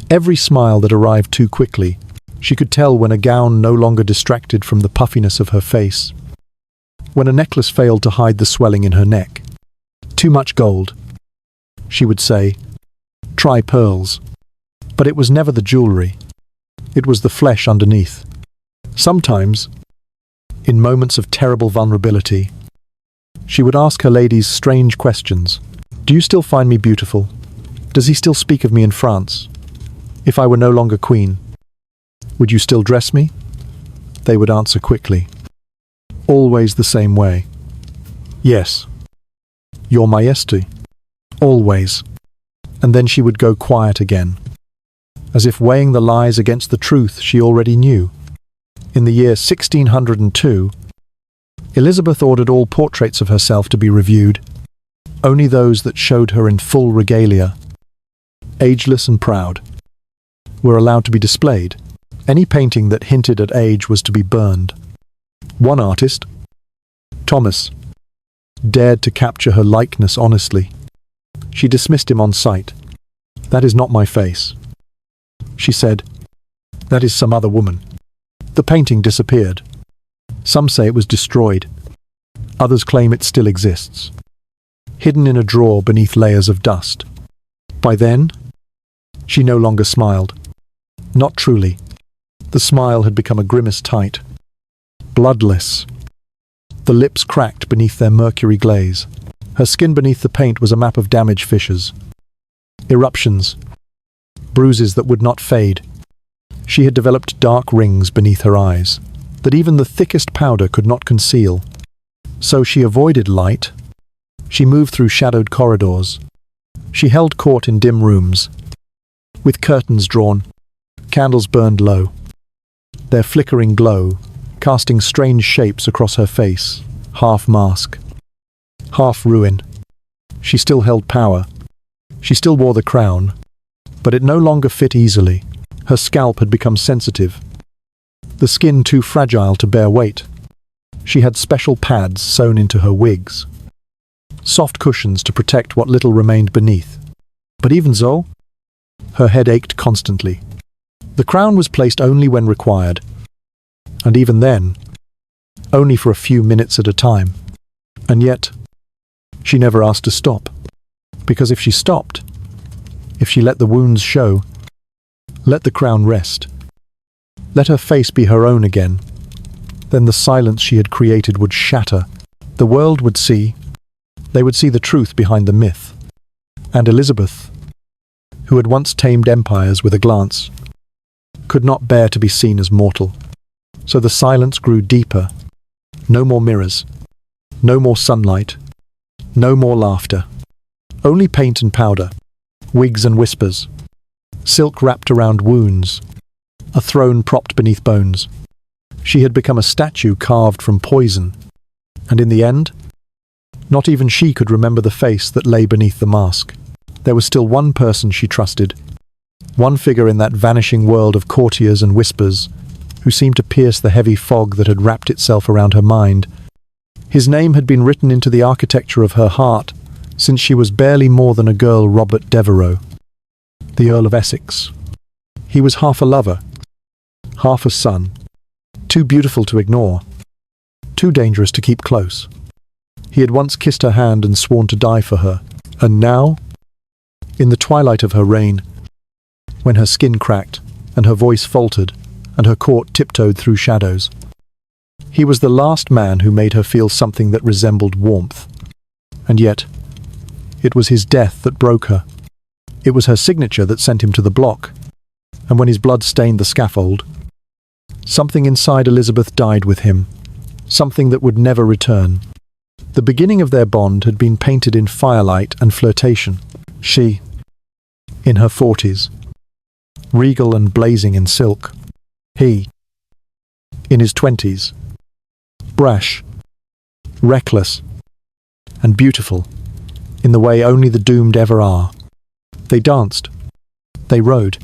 every smile that arrived too quickly. She could tell when a gown no longer distracted from the puffiness of her face, when a necklace failed to hide the swelling in her neck. Too much gold, she would say. Try pearls. But it was never the jewelry. It was the flesh underneath. Sometimes, in moments of terrible vulnerability, she would ask her ladies strange questions. Do you still find me beautiful? Does he still speak of me in France? If I were no longer queen, would you still dress me? They would answer quickly, always the same way. Yes, Your Majesty. Always. And then she would go quiet again, as if weighing the lies against the truth she already knew. In the year 1602, Elizabeth ordered all portraits of herself to be reviewed, only those that showed her in full regalia, ageless and proud, were allowed to be displayed. Any painting that hinted at age was to be burned. One artist, Thomas, dared to capture her likeness honestly. She dismissed him on sight. That is not my face. She said, that is some other woman. The painting disappeared. Some say it was destroyed. Others claim it still exists, hidden in a drawer beneath layers of dust. By then, she no longer smiled. Not truly. The smile had become a grimace tight, bloodless. The lips cracked beneath their mercury glaze. Her skin beneath the paint was a map of damaged fissures, eruptions, bruises that would not fade. She had developed dark rings beneath her eyes that even the thickest powder could not conceal. So she avoided light. She moved through shadowed corridors. She held court in dim rooms, with curtains drawn, candles burned low, their flickering glow casting strange shapes across her face, half mask, half ruin. She still held power. She still wore the crown, but it no longer fit easily. Her scalp had become sensitive, the skin too fragile to bear weight. She had special pads sewn into her wigs, soft cushions to protect what little remained beneath. But even so, her head ached constantly. The crown was placed only when required, and even then, only for a few minutes at a time. And yet, she never asked to stop, because if she stopped, if she let the wounds show, let the crown rest, let her face be her own again, then the silence she had created would shatter. The world would see, they would see the truth behind the myth. And Elizabeth, who had once tamed empires with a glance, could not bear to be seen as mortal. So the silence grew deeper. No more mirrors, no more sunlight, no more laughter. Only paint and powder, wigs and whispers, silk wrapped around wounds, a throne propped beneath bones. She had become a statue carved from poison, and in the end, not even she could remember the face that lay beneath the mask. There was still one person she trusted, one figure in that vanishing world of courtiers and whispers, who seemed to pierce the heavy fog that had wrapped itself around her mind. His name had been written into the architecture of her heart since she was barely more than a girl. Robert Devereux, the Earl of Essex. He was half a lover, half a son, too beautiful to ignore, too dangerous to keep close. He had once kissed her hand and sworn to die for her, and now, in the twilight of her reign, when her skin cracked and her voice faltered and her court tiptoed through shadows, he was the last man who made her feel something that resembled warmth. And yet, it was his death that broke her. It was her signature that sent him to the block, and when his blood stained the scaffold, something inside Elizabeth died with him, something that would never return. The beginning of their bond had been painted in firelight and flirtation. She, in her 40s, regal and blazing in silk. He, in his 20s, brash, reckless, and beautiful, in the way only the doomed ever are. They danced, they rode,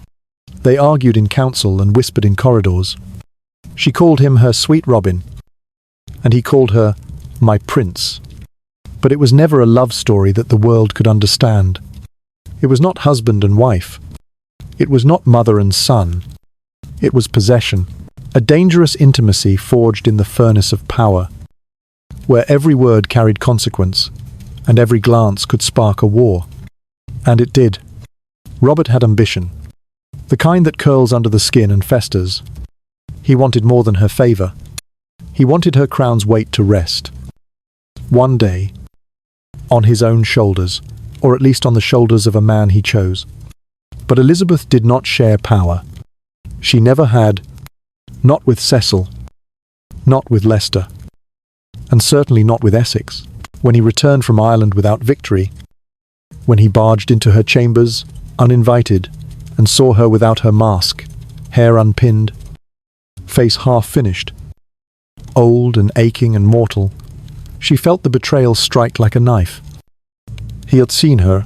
they argued in council and whispered in corridors. She called him her sweet Robin, and he called her my prince. But it was never a love story that the world could understand. It was not husband and wife. It was not mother and son. It was possession, a dangerous intimacy forged in the furnace of power, where every word carried consequence, and every glance could spark a war. And it did. Robert had ambition. the kind that curls under the skin and festers. He wanted more than her favor. He wanted her crown's weight to rest. One day, on his own shoulders, or at least on the shoulders of a man he chose. But Elizabeth did not share power. She never had, not with Cecil, not with Leicester, and certainly not with Essex. When he returned from Ireland without victory, when he barged into her chambers, uninvited, and saw her without her mask, hair unpinned, face half-finished, old and aching and mortal, she felt the betrayal strike like a knife. He had seen her.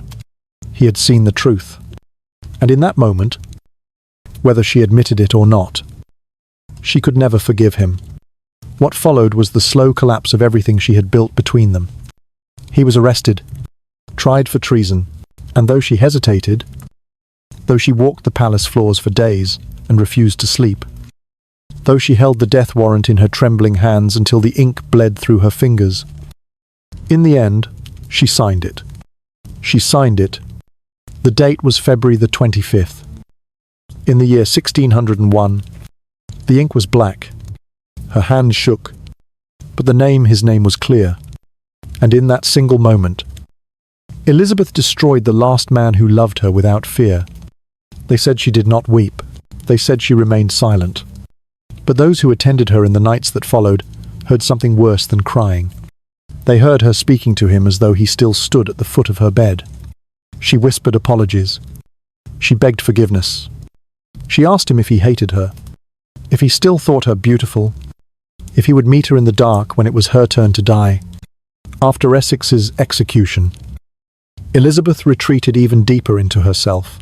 He had seen the truth. And in that moment, whether she admitted it or not, she could never forgive him. What followed was the slow collapse of everything she had built between them. He was arrested, tried for treason, and though she hesitated, though she walked the palace floors for days and refused to sleep, though she held the death warrant in her trembling hands until the ink bled through her fingers, in the end, she signed it. She signed it. The date was February the 25th. In the year 1601, the ink was black. Her hand shook, but his name was clear. And in that single moment, Elizabeth destroyed the last man who loved her without fear. They said she did not weep. They said she remained silent. But those who attended her in the nights that followed heard something worse than crying. They heard her speaking to him as though he still stood at the foot of her bed. She whispered apologies. She begged forgiveness. She asked him if he hated her, if he still thought her beautiful, if he would meet her in the dark when it was her turn to die. After Essex's execution, Elizabeth retreated even deeper into herself.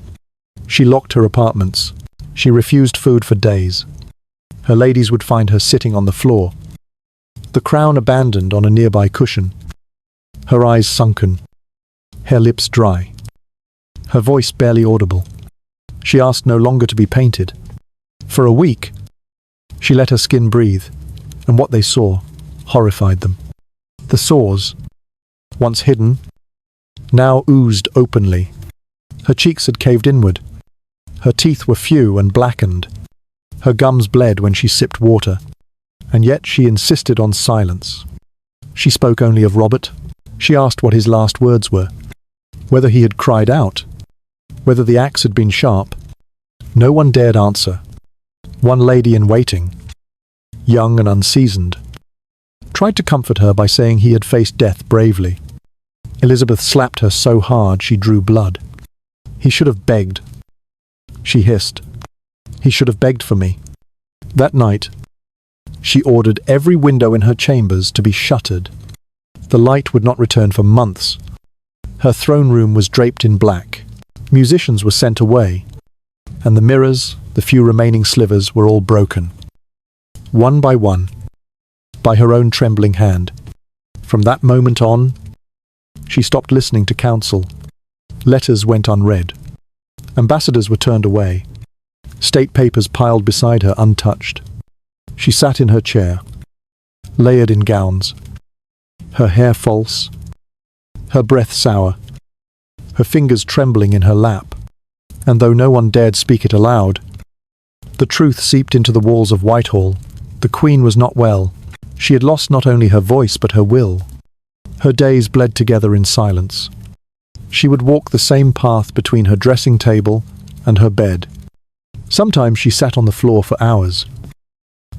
She locked her apartments. She refused food for days. Her ladies would find her sitting on the floor, the crown abandoned on a nearby cushion, her eyes sunken, her lips dry, her voice barely audible. She asked no longer to be painted. For a week, she let her skin breathe, and what they saw horrified them. The sores, once hidden, now oozed openly. Her cheeks had caved inward. Her teeth were few and blackened. Her gums bled when she sipped water, and yet she insisted on silence. She spoke only of Robert. She asked what his last words were, whether he had cried out, whether the axe had been sharp. No one dared answer. One lady in waiting, young and unseasoned, tried to comfort her by saying he had faced death bravely. Elizabeth slapped her so hard she drew blood. He should have begged. She hissed. He should have begged for me. That night, she ordered every window in her chambers to be shuttered. The light would not return for months. Her throne room was draped in black. Musicians were sent away, and the mirrors, the few remaining slivers, were all broken. One, by her own trembling hand. From that moment on, she stopped listening to counsel. Letters went unread. Ambassadors were turned away. State papers piled beside her untouched. She sat in her chair, layered in gowns, her hair false, her breath sour, her fingers trembling in her lap, and though no one dared speak it aloud, the truth seeped into the walls of Whitehall. The Queen was not well. She had lost not only her voice but her will. Her days bled together in silence. She would walk the same path between her dressing table and her bed. Sometimes she sat on the floor for hours,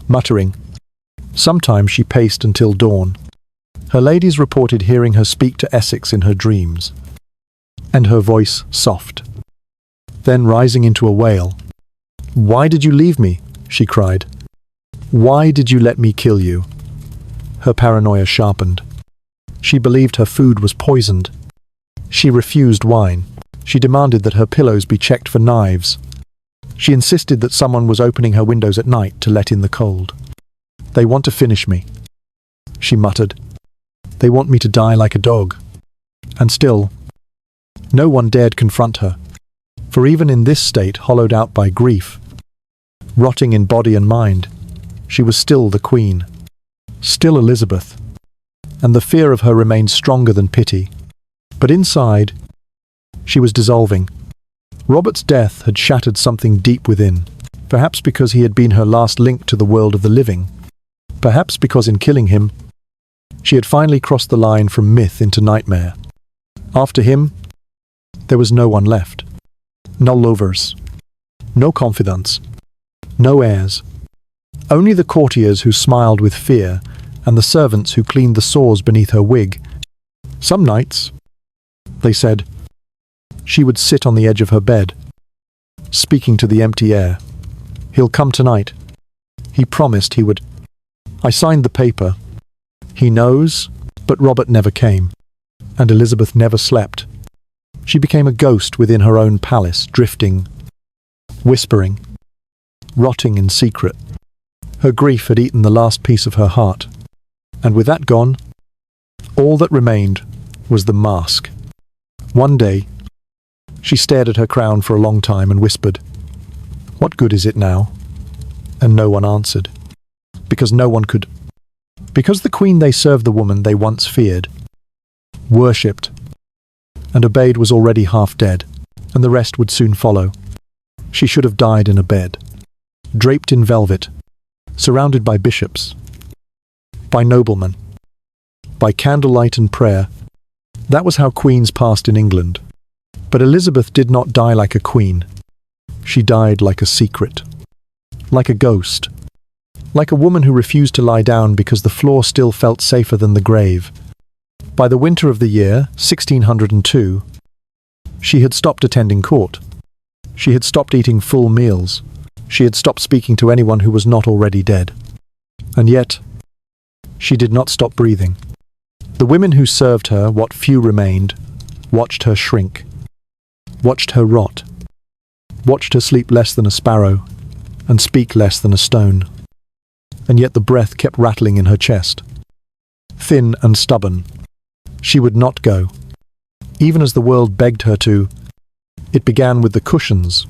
muttering. Sometimes she paced until dawn. Her ladies reported hearing her speak to Essex in her dreams, and her voice soft. Then rising into a wail. "Why did you leave me?" she cried. "Why did you let me kill you?" Her paranoia sharpened. She believed her food was poisoned. She refused wine. She demanded that her pillows be checked for knives. She insisted that someone was opening her windows at night to let in the cold. "They want to finish me," she muttered. "They want me to die like a dog." And still, no one dared confront her, for even in this state, hollowed out by grief, rotting in body and mind, she was still the Queen, still Elizabeth, and the fear of her remained stronger than pity. But inside, she was dissolving, Robert's death had shattered something deep within, perhaps because he had been her last link to the world of the living, perhaps because in killing him, she had finally crossed the line from myth into nightmare. After him, there was no one left. No lovers, no confidants, no heirs. Only the courtiers who smiled with fear and the servants who cleaned the sores beneath her wig. Some nights, they said, she would sit on the edge of her bed, speaking to the empty air. "He'll come tonight. He promised he would." I signed the paper. He knows, but Robert never came, and Elizabeth never slept. She became a ghost within her own palace, drifting, whispering, rotting in secret. Her grief had eaten the last piece of her heart, and with that gone, all that remained was the mask. One day, she stared at her crown for a long time and whispered, "What good is it now?" And no one answered, because no one could. Because the queen they served, the woman they once feared, worshipped, and obeyed, was already half dead, and the rest would soon follow. She should have died in a bed, draped in velvet, surrounded by bishops, by noblemen, by candlelight and prayer. That was how queens passed in England. But Elizabeth did not die like a queen. She died like a secret, like a ghost, like a woman who refused to lie down because the floor still felt safer than the grave. By the winter of the year 1602, she had stopped attending court. She had stopped eating full meals. She had stopped speaking to anyone who was not already dead. And yet, she did not stop breathing. The women who served her, what few remained, watched her shrink, watched her rot, watched her sleep less than a sparrow, and speak less than a stone. And yet the breath kept rattling in her chest. Thin and stubborn, she would not go, even as the world begged her to. It began with the cushions.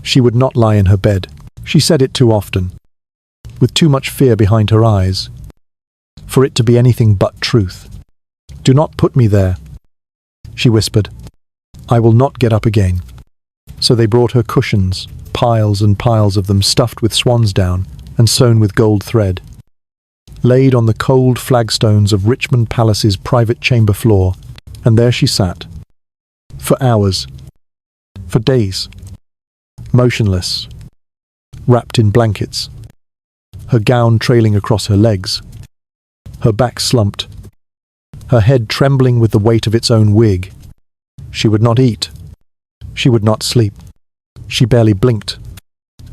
She would not lie in her bed. She said it too often, with too much fear behind her eyes, for it to be anything but truth. "Do not put me there," she whispered. "I will not get up again." So they brought her cushions, piles and piles of them stuffed with swan's down and sewn with gold thread, laid on the cold flagstones of Richmond Palace's private chamber floor, and there she sat, for hours, for days, motionless, wrapped in blankets, her gown trailing across her legs, her back slumped, her head trembling with the weight of its own wig. She would not eat. She would not sleep. She barely blinked.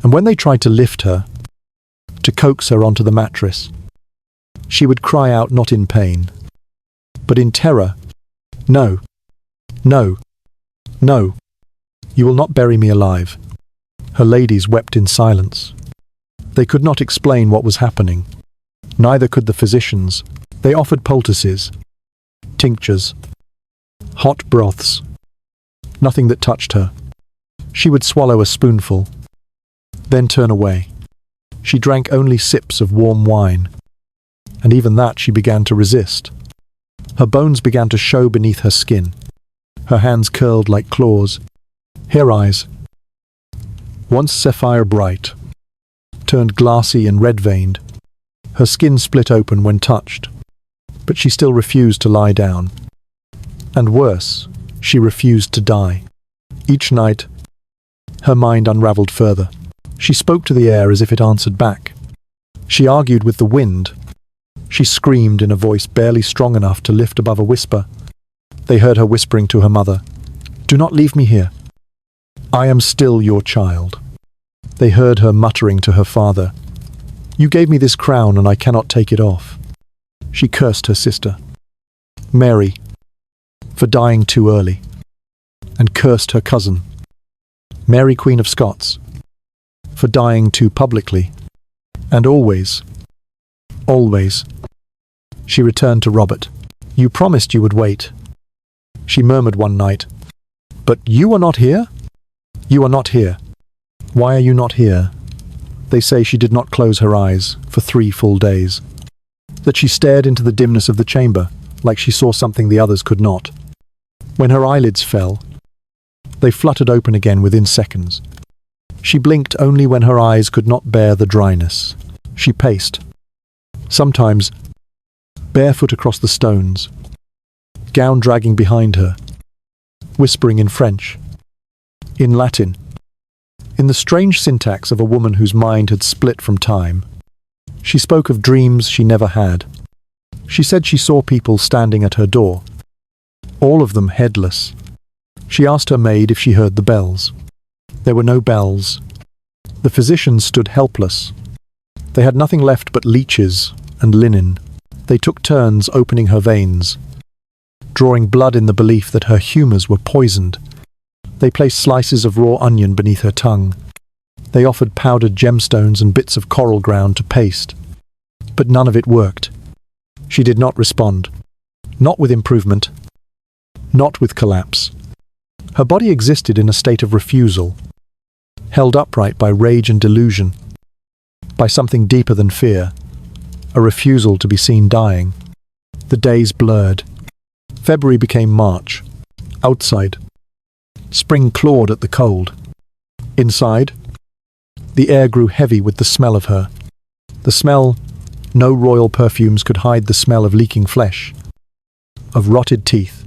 And when they tried to lift her, to coax her onto the mattress, she would cry out not in pain, but in terror, "No, no, no, you will not bury me alive." Her ladies wept in silence. They could not explain what was happening. Neither could the physicians. They offered poultices, tinctures, hot broths, nothing that touched her. She would swallow a spoonful, then turn away. She drank only sips of warm wine, and even that she began to resist. Her bones began to show beneath her skin. Her hands curled like claws. Her eyes, once sapphire bright, turned glassy and red-veined. Her skin split open when touched, but she still refused to lie down. And worse, she refused to die. Each night, her mind unraveled further. She spoke to the air as if it answered back. She argued with the wind. She screamed in a voice barely strong enough to lift above a whisper. They heard her whispering to her mother, "Do not leave me here. I am still your child." They heard her muttering to her father, "You gave me this crown and I cannot take it off." She cursed her sister, Mary, for dying too early, and cursed her cousin, Mary Queen of Scots, for dying too publicly. And always, always, she returned to Robert. "You promised you would wait," she murmured one night. "But you are not here? You are not here. Why are you not here?" They say she did not close her eyes for 3 full days, that she stared into the dimness of the chamber like she saw something the others could not. When her eyelids fell, They fluttered open again within seconds. She blinked only when her eyes could not bear the dryness. She paced, sometimes barefoot across the stones, gown dragging behind her, whispering in French, in Latin, in the strange syntax of a woman whose mind had split from time. She spoke of dreams she never had. She said she saw people standing at her door, all of them headless. She asked her maid if she heard the bells. There were no bells. The physicians stood helpless. They had nothing left but leeches and linen. They took turns opening her veins, drawing blood in the belief that her humours were poisoned. They placed slices of raw onion beneath her tongue. They offered powdered gemstones and bits of coral ground to paste. But none of it worked. She did not respond. Not with improvement. Not with collapse. Her body existed in a state of refusal, held upright by rage and delusion, by something deeper than fear, a refusal to be seen dying. The days blurred. February became March. Outside, spring clawed at the cold. Inside, the air grew heavy with the smell of her. The smell no royal perfumes could hide, the smell of leaking flesh, of rotted teeth,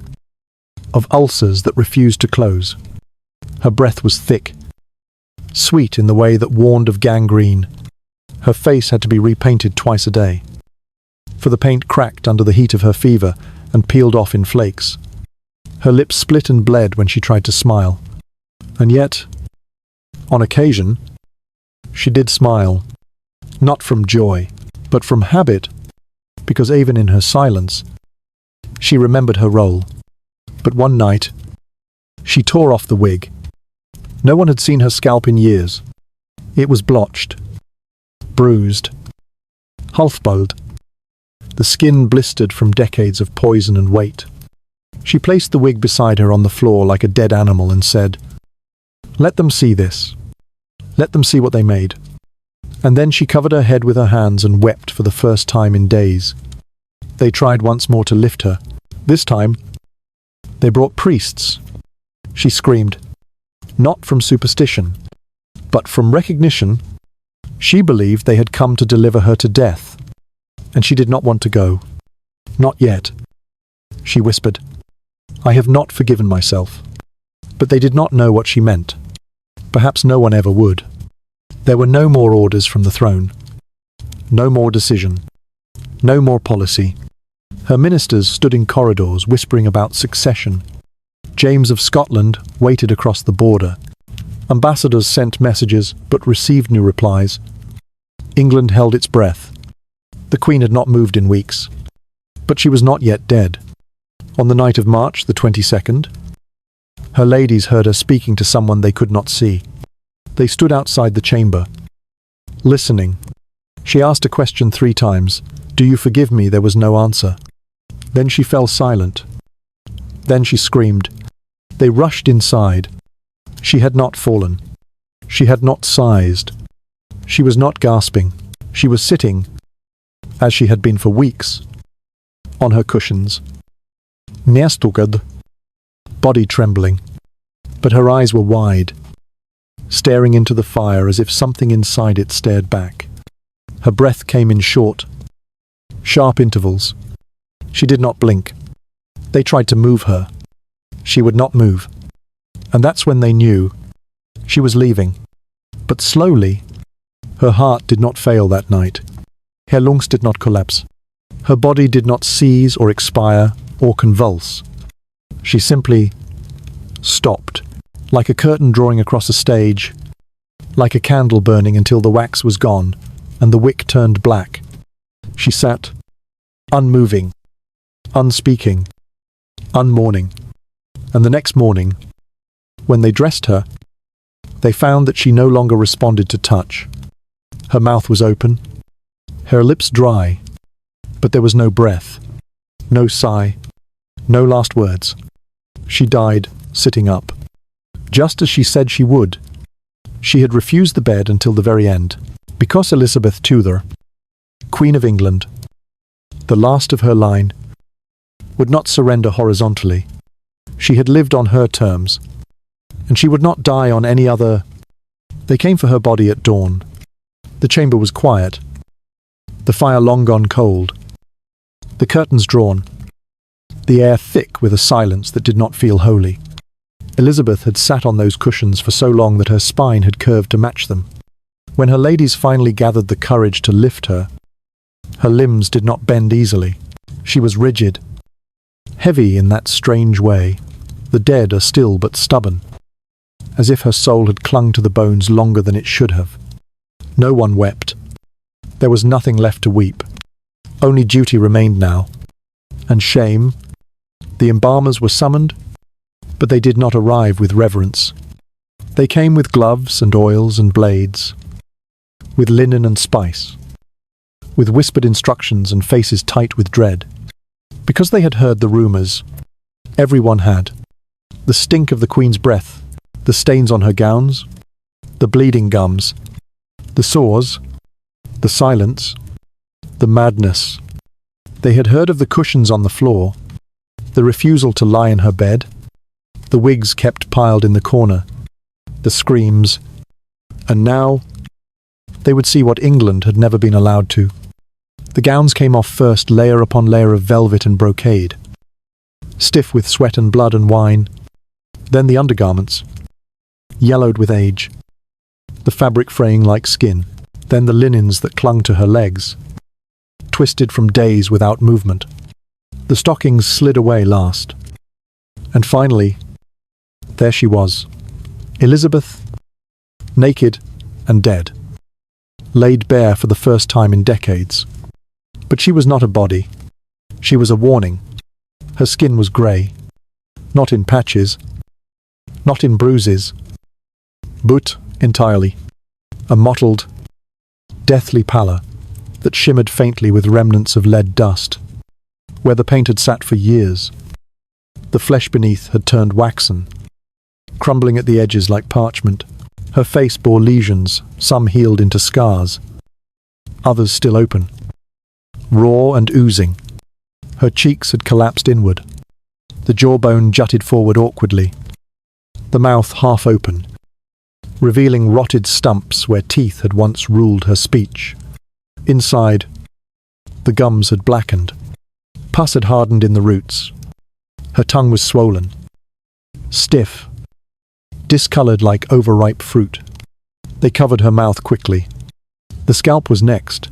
of ulcers that refused to close. Her breath was thick, sweet in the way that warned of gangrene. Her face had to be repainted twice a day, for the paint cracked under the heat of her fever and peeled off in flakes. Her lips split and bled when she tried to smile. And yet, on occasion, she did smile, not from joy, but from habit, because even in her silence, she remembered her role. But one night, she tore off the wig. No one had seen her scalp in years. It was blotched, bruised, half-bald. The skin blistered from decades of poison and weight. She placed the wig beside her on the floor like a dead animal and said, "Let them see this. Let them see what they made." And then she covered her head with her hands and wept for the first time in days. They tried once more to lift her. This time, they brought priests. She screamed, not from superstition, but from recognition. She believed they had come to deliver her to death, and she did not want to go. "Not yet," she whispered. "I have not forgiven myself." But they did not know what she meant. Perhaps no one ever would. There were no more orders from the throne. No more decision. No more policy. Her ministers stood in corridors whispering about succession. James of Scotland waited across the border. Ambassadors sent messages but received no replies. England held its breath. The Queen had not moved in weeks. But she was not yet dead. On the night of March the 22nd, her ladies heard her speaking to someone they could not see. They stood outside the chamber, listening. She asked a question 3 times. "Do you forgive me?" There was no answer. Then she fell silent. Then she screamed. They rushed inside. She had not fallen. She had not sized. She was not gasping. She was sitting, as she had been for weeks, on her cushions. Nearstugad, body trembling, but her eyes were wide, staring into the fire as if something inside it stared back. Her breath came in short, sharp intervals. She did not blink. They tried to move her. She would not move. And that's when they knew she was leaving. But slowly, her heart did not fail that night. Her lungs did not collapse. Her body did not seize or expire or convulse. She simply stopped, like a curtain drawing across a stage, like a candle burning until the wax was gone and the wick turned black. She sat, unmoving, unspeaking, unmourning. And the next morning, when they dressed her, they found that she no longer responded to touch. Her mouth was open, her lips dry, but there was no breath, no sigh, no last words. She died sitting up, just as she said she would. She had refused the bed until the very end, because Elizabeth Tudor, Queen of England, the last of her line, would not surrender horizontally. She had lived on her terms, and she would not die on any other. They came for her body at dawn. The chamber was quiet, the fire long gone cold, the curtains drawn, the air thick with a silence that did not feel holy. Elizabeth had sat on those cushions for so long that her spine had curved to match them. When her ladies finally gathered the courage to lift her, her limbs did not bend easily. She was rigid, heavy in that strange way. The dead are still but stubborn, as if her soul had clung to the bones longer than it should have. No one wept. There was nothing left to weep. Only duty remained now, and shame. The embalmers were summoned, but they did not arrive with reverence. They came with gloves and oils and blades, with linen and spice, with whispered instructions and faces tight with dread. Because they had heard the rumours, everyone had. The stink of the Queen's breath, the stains on her gowns, the bleeding gums, the sores, the silence, the madness. They had heard of the cushions on the floor, the refusal to lie in her bed, the wigs kept piled in the corner, the screams, and now they would see what England had never been allowed to. The gowns came off first, layer upon layer of velvet and brocade, stiff with sweat and blood and wine. Then the undergarments, yellowed with age, the fabric fraying like skin. Then the linens that clung to her legs, twisted from days without movement. The stockings slid away last. And finally, there she was, Elizabeth, naked and dead, laid bare for the first time in decades. But she was not a body. She was a warning. Her skin was grey, not in patches, not in bruises, but entirely. A mottled, deathly pallor that shimmered faintly with remnants of lead dust, where the paint had sat for years. The flesh beneath had turned waxen, crumbling at the edges like parchment. Her face bore lesions, some healed into scars, others still open, raw and oozing. Her cheeks had collapsed inward. The jawbone jutted forward awkwardly, the mouth half open, revealing rotted stumps where teeth had once ruled her speech. Inside, the gums had blackened. Pus had hardened in the roots. Her tongue was swollen, stiff, discoloured like overripe fruit. They covered her mouth quickly. The scalp was next.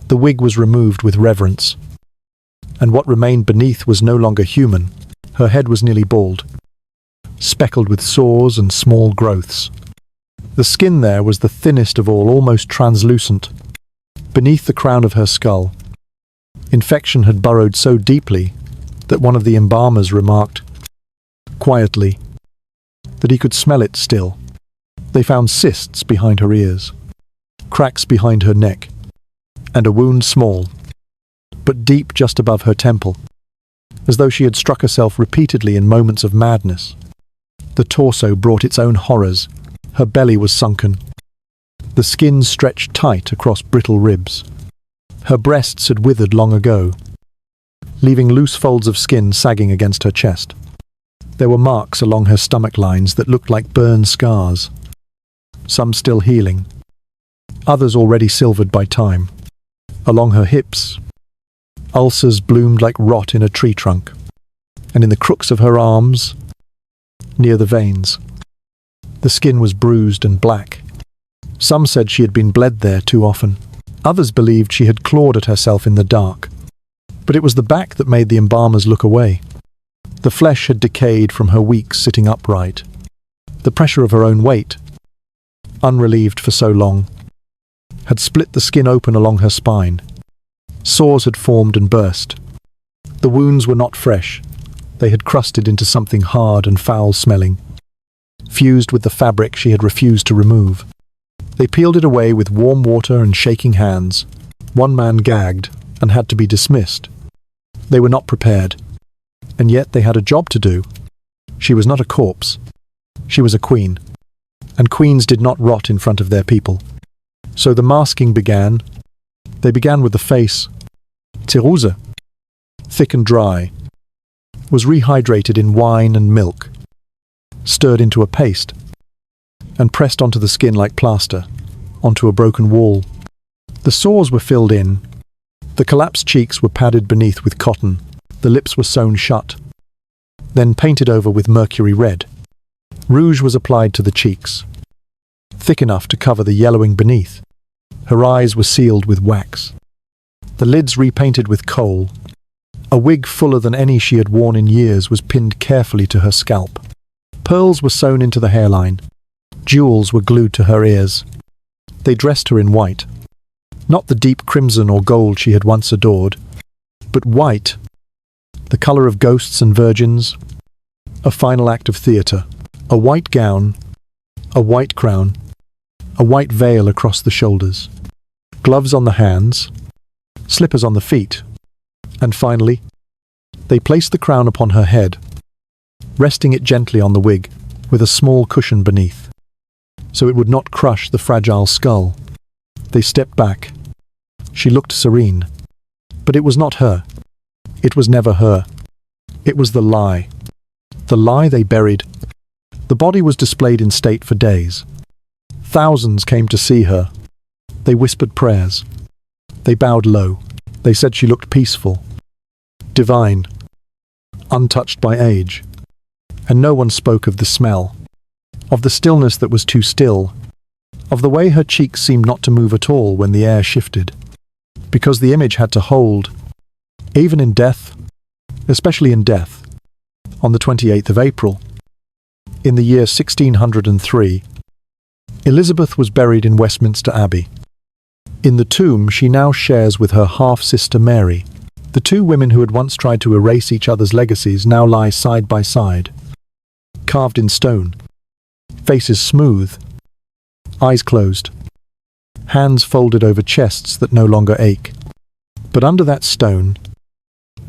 The wig was removed with reverence, and what remained beneath was no longer human. Her head was nearly bald, speckled with sores and small growths. The skin there was the thinnest of all, almost translucent. Beneath the crown of her skull, infection had burrowed so deeply that one of the embalmers remarked, quietly, that he could smell it still. They found cysts behind her ears, cracks behind her neck, and a wound small, but deep just above her temple, as though she had struck herself repeatedly in moments of madness. The torso brought its own horrors. Her belly was sunken. The skin stretched tight across brittle ribs. Her breasts had withered long ago, leaving loose folds of skin sagging against her chest. There were marks along her stomach lines that looked like burn scars, some still healing, others already silvered by time. Along her hips, ulcers bloomed like rot in a tree trunk, and in the crooks of her arms, near the veins, the skin was bruised and black. Some said she had been bled there too often. Others believed she had clawed at herself in the dark. But it was the back that made the embalmers look away. The flesh had decayed from her weeks sitting upright. The pressure of her own weight, unrelieved for so long, had split the skin open along her spine. Sores had formed and burst. The wounds were not fresh. They had crusted into something hard and foul-smelling, fused with the fabric she had refused to remove. They peeled it away with warm water and shaking hands. One man gagged and had to be dismissed. They were not prepared, and yet they had a job to do. She was not a corpse. She was a queen, and queens did not rot in front of their people. So the masking began. They began with the face. Tiruse, thick and dry, was rehydrated in wine and milk. stirred into a paste, and pressed onto the skin like plaster, onto a broken wall. The sores were filled in, the collapsed cheeks were padded beneath with cotton, the lips were sewn shut, then painted over with mercury red. Rouge was applied to the cheeks, thick enough to cover the yellowing beneath. Her eyes were sealed with wax, the lids repainted with kohl. A wig fuller than any she had worn in years was pinned carefully to her scalp. Pearls were sewn into the hairline. Jewels were glued to her ears. They dressed her in white. Not the deep crimson or gold she had once adored, but white, the colour of ghosts and virgins, a final act of theatre. A white gown, a white crown, a white veil across the shoulders, gloves on the hands, slippers on the feet, and finally, they placed the crown upon her head, resting it gently on the wig, with a small cushion beneath, so it would not crush the fragile skull. They stepped back. She looked serene. But it was not her. It was never her. It was the lie. The lie they buried. The body was displayed in state for days. Thousands came to see her. They whispered prayers. They bowed low. They said she looked peaceful, divine, untouched by age. And no one spoke of the smell, of the stillness that was too still, of the way her cheeks seemed not to move at all when the air shifted, because the image had to hold, even in death, especially in death. On the 28th of April, in the year 1603, Elizabeth was buried in Westminster Abbey. In the tomb she now shares with her half-sister Mary. The two women who had once tried to erase each other's legacies now lie side by side, carved in stone, faces smooth, eyes closed, hands folded over chests that no longer ache. But under that stone,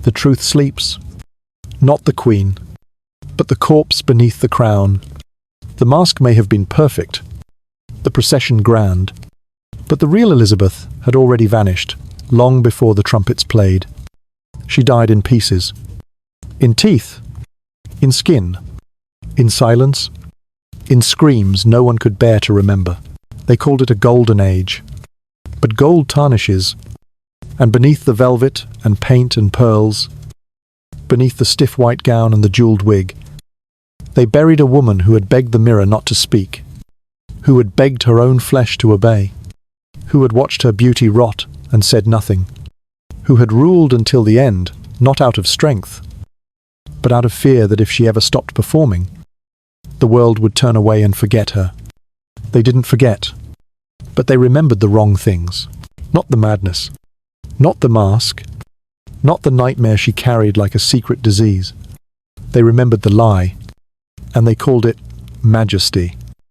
the truth sleeps, not the queen, but the corpse beneath the crown. The mask may have been perfect, the procession grand, but the real Elizabeth had already vanished, long before the trumpets played. She died in pieces, in teeth, in skin, in silence, in screams no one could bear to remember. They called it a golden age, but gold tarnishes, and beneath the velvet and paint and pearls, beneath the stiff white gown and the jewelled wig, they buried a woman who had begged the mirror not to speak, who had begged her own flesh to obey, who had watched her beauty rot and said nothing, who had ruled until the end, not out of strength, but out of fear that if she ever stopped performing, the world would turn away and forget her. They didn't forget, but they remembered the wrong things, not the madness, not the mask, not the nightmare she carried like a secret disease. They remembered the lie, and they called it majesty.